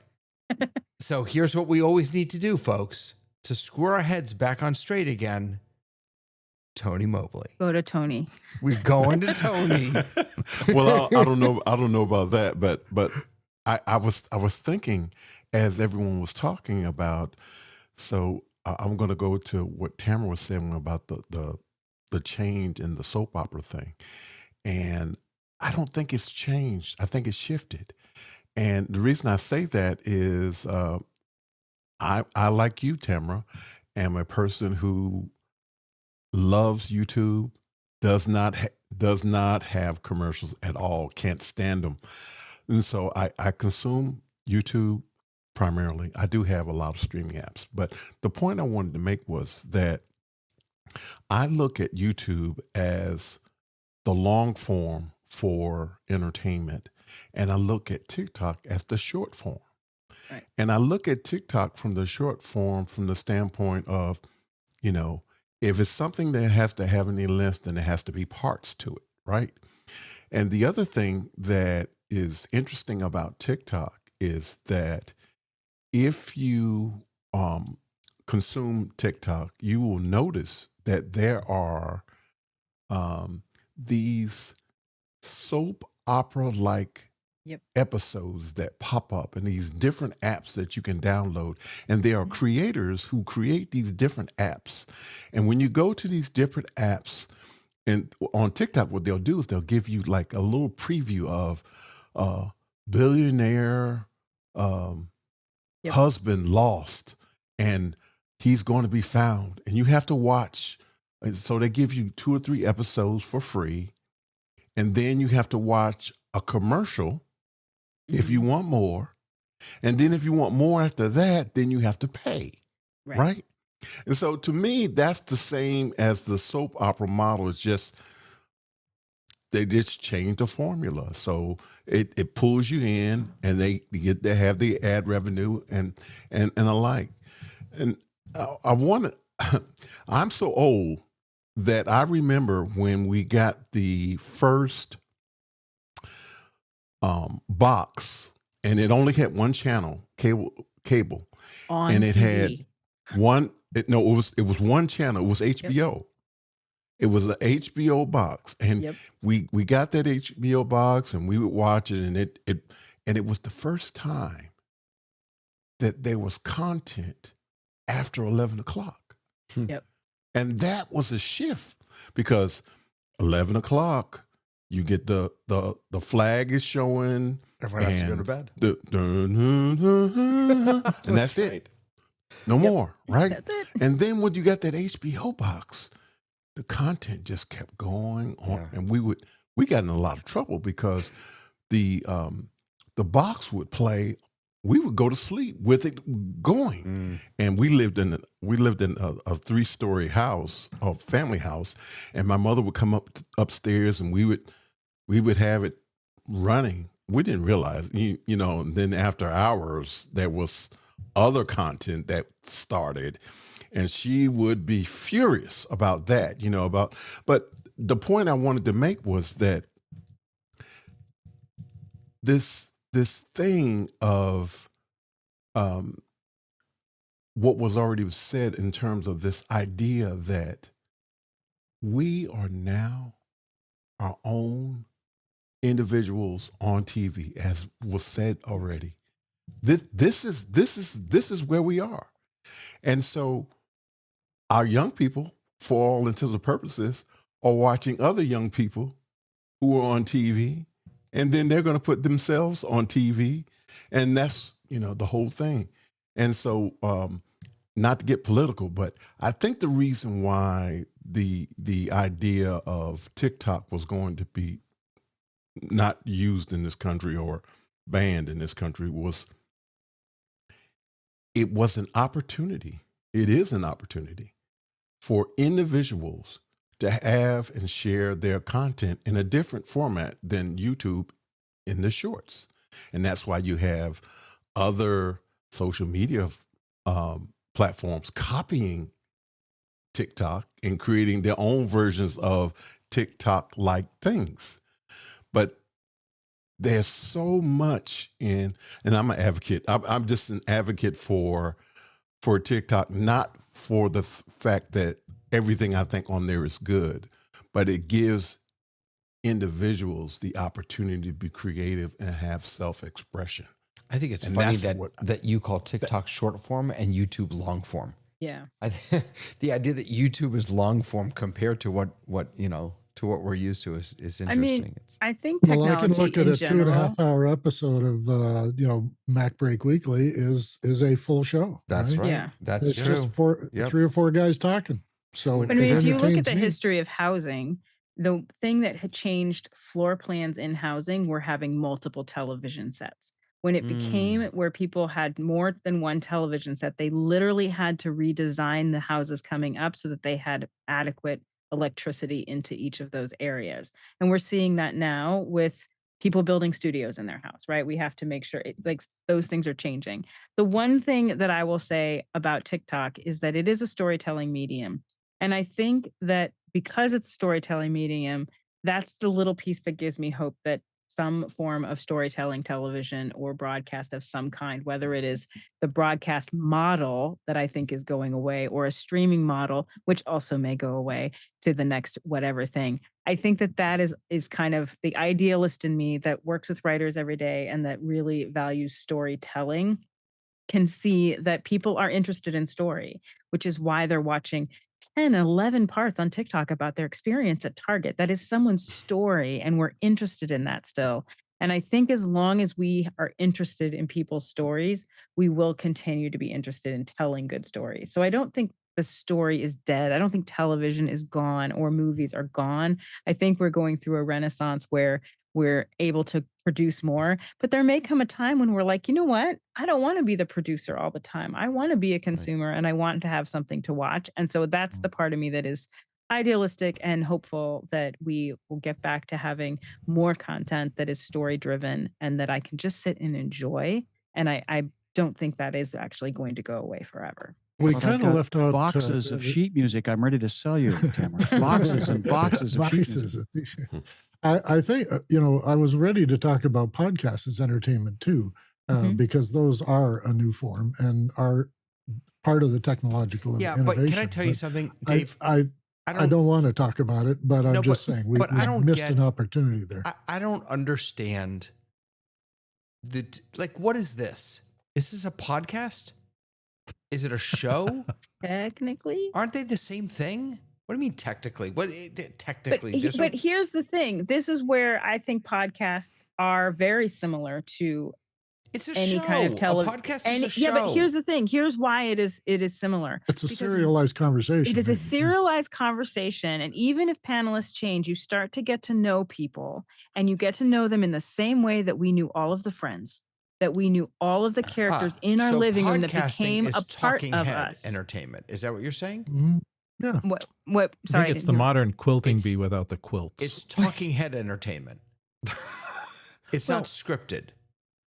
So here's what we always need to do, folks, to screw our heads back on straight again. Tony Mobley. Go to Tony. We're going to Tony. Well, I don't know. I don't know about that, but I was thinking as everyone was talking about. So I'm going to go to what Tamara was saying about the change in the soap opera thing, and I don't think it's changed. I think it's shifted, and the reason I say that is I like you, Tamara, am a person who loves YouTube, does not have commercials at all. Can't stand them. And so I consume YouTube primarily. I do have a lot of streaming apps, but the point I wanted to make was that I look at YouTube as the long form for entertainment, and I look at TikTok as the short form. Right. And I look at TikTok from the short form from the standpoint of, you know, if it's something that has to have any length, then it has to be parts to it, right? And the other thing that is interesting about TikTok is that if you consume TikTok, you will notice that there are these soap opera like Yep. episodes that pop up in these different apps that you can download. And there are creators who create these different apps. And when you go to these different apps, and on TikTok, what they'll do is they'll give you like a little preview of billionaire Yep. husband lost and he's going to be found. And you have to watch. And so they give you 2 or 3 episodes for free. And then you have to watch a commercial if you want more. And then if you want more after that, then you have to pay. Right? And so to me, that's the same as the soap opera model. It's just they just change the formula. So it pulls you in and they have the ad revenue and alike. And I want to, I'm so old that I remember when we got the first box, and it only had one channel, cable, On and it had TV. one. It was one channel. It was HBO. It was an HBO box, and we got that HBO box, and we would watch it, and it was the first time that there was content after 11 o'clock. Yep. And that was a shift because 11 o'clock, you get the flag is showing. Everyone has to go to bed. And that's it. No more, right? That's it. And then when you got that HBO box, the content just kept going on. Yeah. And we got in a lot of trouble because the box would play. We would go to sleep with it going. And we lived in a 3-story house, a family house, and my mother would come upstairs and we would have it running. We didn't realize, you know, and then after hours there was other content that started, and she would be furious about that, you know, but the point I wanted to make was that this thing of what was already said in terms of this idea that we are now our own individuals on TV, as was said already. This is where we are. And so our young people, for all intents and purposes, are watching other young people who are on TV, and then they're going to put themselves on TV, and that's, you know, the whole thing. And so not to get political, but I think the reason why the idea of TikTok was going to be not used in this country or banned in this country was it was an opportunity. It is an opportunity for individuals to have and share their content in a different format than YouTube in the shorts. And that's why you have other social media platforms copying TikTok and creating their own versions of TikTok-like things. But there's so much in, and I'm an advocate. I'm just an advocate for TikTok, not for the fact that everything I think on there is good, but it gives individuals the opportunity to be creative and have self-expression. I think it's And funny that's that you call TikTok short form and YouTube long form. Yeah. The idea that YouTube is long form compared to what you know, to what we're used to is interesting. I mean, I think Well, technology I can look at in a general. 2.5-hour episode of Mac Break Weekly is a full show. That's right. Yeah. That's It's true. just Yep. 3 or 4 guys talking. So But I mean, it if you look at entertains the me. history of housing, the thing that had changed floor plans in housing were having multiple television sets. When it became where people had more than one television set, they literally had to redesign the houses coming up so that they had adequate electricity into each of those areas. And we're seeing that now with people building studios in their house, right? We have to make sure like those things are changing. The one thing that I will say about TikTok is that it is a storytelling medium. And I think that because it's a storytelling medium, that's the little piece that gives me hope that some form of storytelling television or broadcast of some kind, whether it is the broadcast model that I think is going away or a streaming model, which also may go away to the next whatever thing. I think that that is kind of the idealist in me that works with writers every day and that really values storytelling can see that people are interested in story, which is why they're watching 10, 11 parts on TikTok about their experience at Target. That is someone's story, and we're interested in that still. And I think as long as we are interested in people's stories, we will continue to be interested in telling good stories. So I don't think the story is dead. I don't think television is gone or movies are gone. I think we're going through a renaissance where we're able to produce more. But there may come a time when we're like, you know what? I don't want to be the producer all the time. I want to be a consumer and I want to have something to watch. And so that's the part of me that is idealistic and hopeful that we will get back to having more content that is story driven and that I can just sit and enjoy. And I don't think that is actually going to go away forever. We But I've kind of got left out boxes of sheet music. I'm ready to sell you, Tamara. Boxes and boxes of sheet music. I think, I was ready to talk about podcasts as entertainment too, because those are a new form and are part of the technological innovation. But can I tell you something, Dave? I don't want to talk about it, but I'm just saying we missed an opportunity there. I don't understand what is this? Is this a podcast? Is it a show? Technically. Aren't they the same thing? What do you mean technically? Technically? But here's the thing. This is where I think podcasts are very similar to any show. kind of television. A podcast is a show. Yeah, but here's the thing. Here's why it is similar. It's a serialized conversation. It is a serialized conversation. And even if panelists change, you start to get to know people and you get to know them in the same way that we knew all of the friends, that we knew all of the characters in our living room that became a part of us. Entertainment. Is that what you're saying? Mm-hmm. Yeah. What? Sorry. I think it's the modern quilting bee without the quilts. It's talking head entertainment. It's not scripted.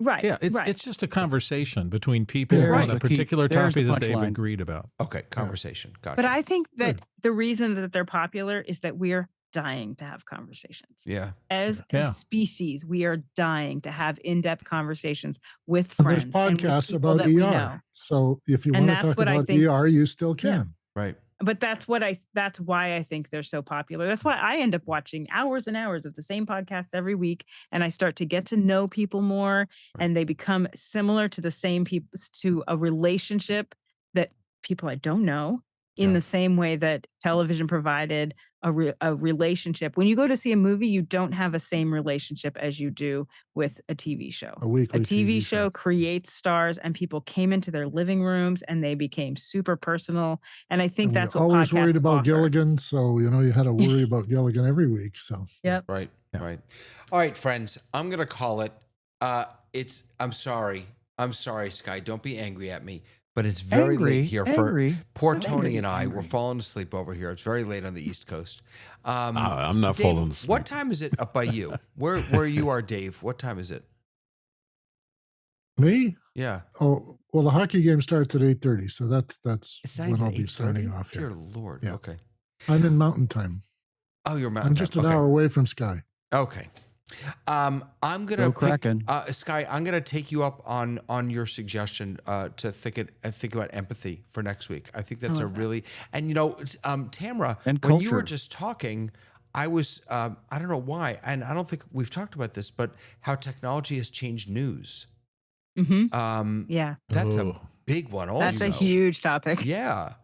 Right. Yeah, it's just a conversation between people There's on a particular There's topic the that they've punchline. agreed about. Okay, conversation. Gotcha. But I think that the reason that they're popular is that we're dying to have conversations. Yeah. As Yeah. a species, we are dying to have in-depth conversations with And friends. there's podcasts and with people about that we know. ER. So if you And want to that's talk what I about think- ER, you still can. Right. But that's why I think they're so popular. That's why I end up watching hours and hours of the same podcast every week. And I start to get to know people more and they become similar to the same people, to a relationship that people I don't know in the same way that television provided a relationship. When you go to see a movie, you don't have a same relationship as you do with a TV show. A weekly TV show creates stars and people came into their living rooms and they became super personal. And I think And that's we what always podcasts worried about offer. Gilligan. So, you had to worry about Gilligan every week. So, Yep. Right. Right. All right, friends. I'm gonna call it. I'm sorry, Sky. Don't be angry at me. But it's very late here for poor Tony and I. We're falling asleep over here. It's very late on the East Coast. I'm not Dave, falling asleep. What time is it up by you? Where you are, Dave? What time is it? me? Yeah. Oh, well, the hockey game starts at 8:30. So that's It's not when even I'll be 8:30? signing off Dear here. Lord. Yeah. Okay. I'm in Mountain Time. Oh, you're Mountain I'm just Time. an Okay. hour away from Sky. Okay. I'm gonna Go Kraken. Sky. I'm gonna take you up on your suggestion to think about empathy for next week. I think that's and Tamara, And when you were culture. just talking, I was I don't know why, and I don't think we've talked about this, but how technology has changed news. Yeah. That's a Oh. big one. Also, That's a huge topic. Yeah.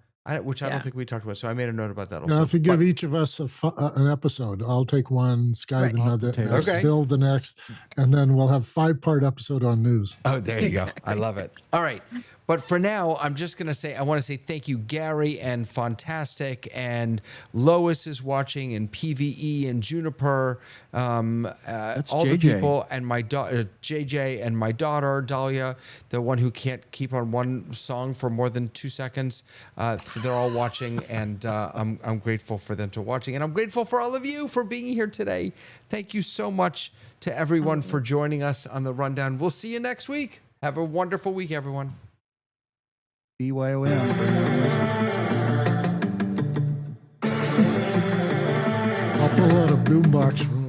which I don't think we talked about. So I made a note about that also. Now, if you give But- each of us an episode, I'll take one, Sky Right. the Okay. next, Okay. Bill the next, and then we'll have 5-part episode on news. Oh, there you go. I love it. All right. But for now, I'm just going to say, I want to say thank you, Gary and Fantastic, and Lois is watching, and PVE and Juniper, all the JJ. people, and my daughter, JJ, and my daughter, Dahlia, the one who can't keep on one song for more than 2 seconds. They're all watching, and I'm grateful for them to watching. And I'm grateful for all of you for being here today. Thank you so much to everyone for joining us on the Rundown. We'll see you next week. Have a wonderful week, everyone. BYOM. I'll pull out a boombox from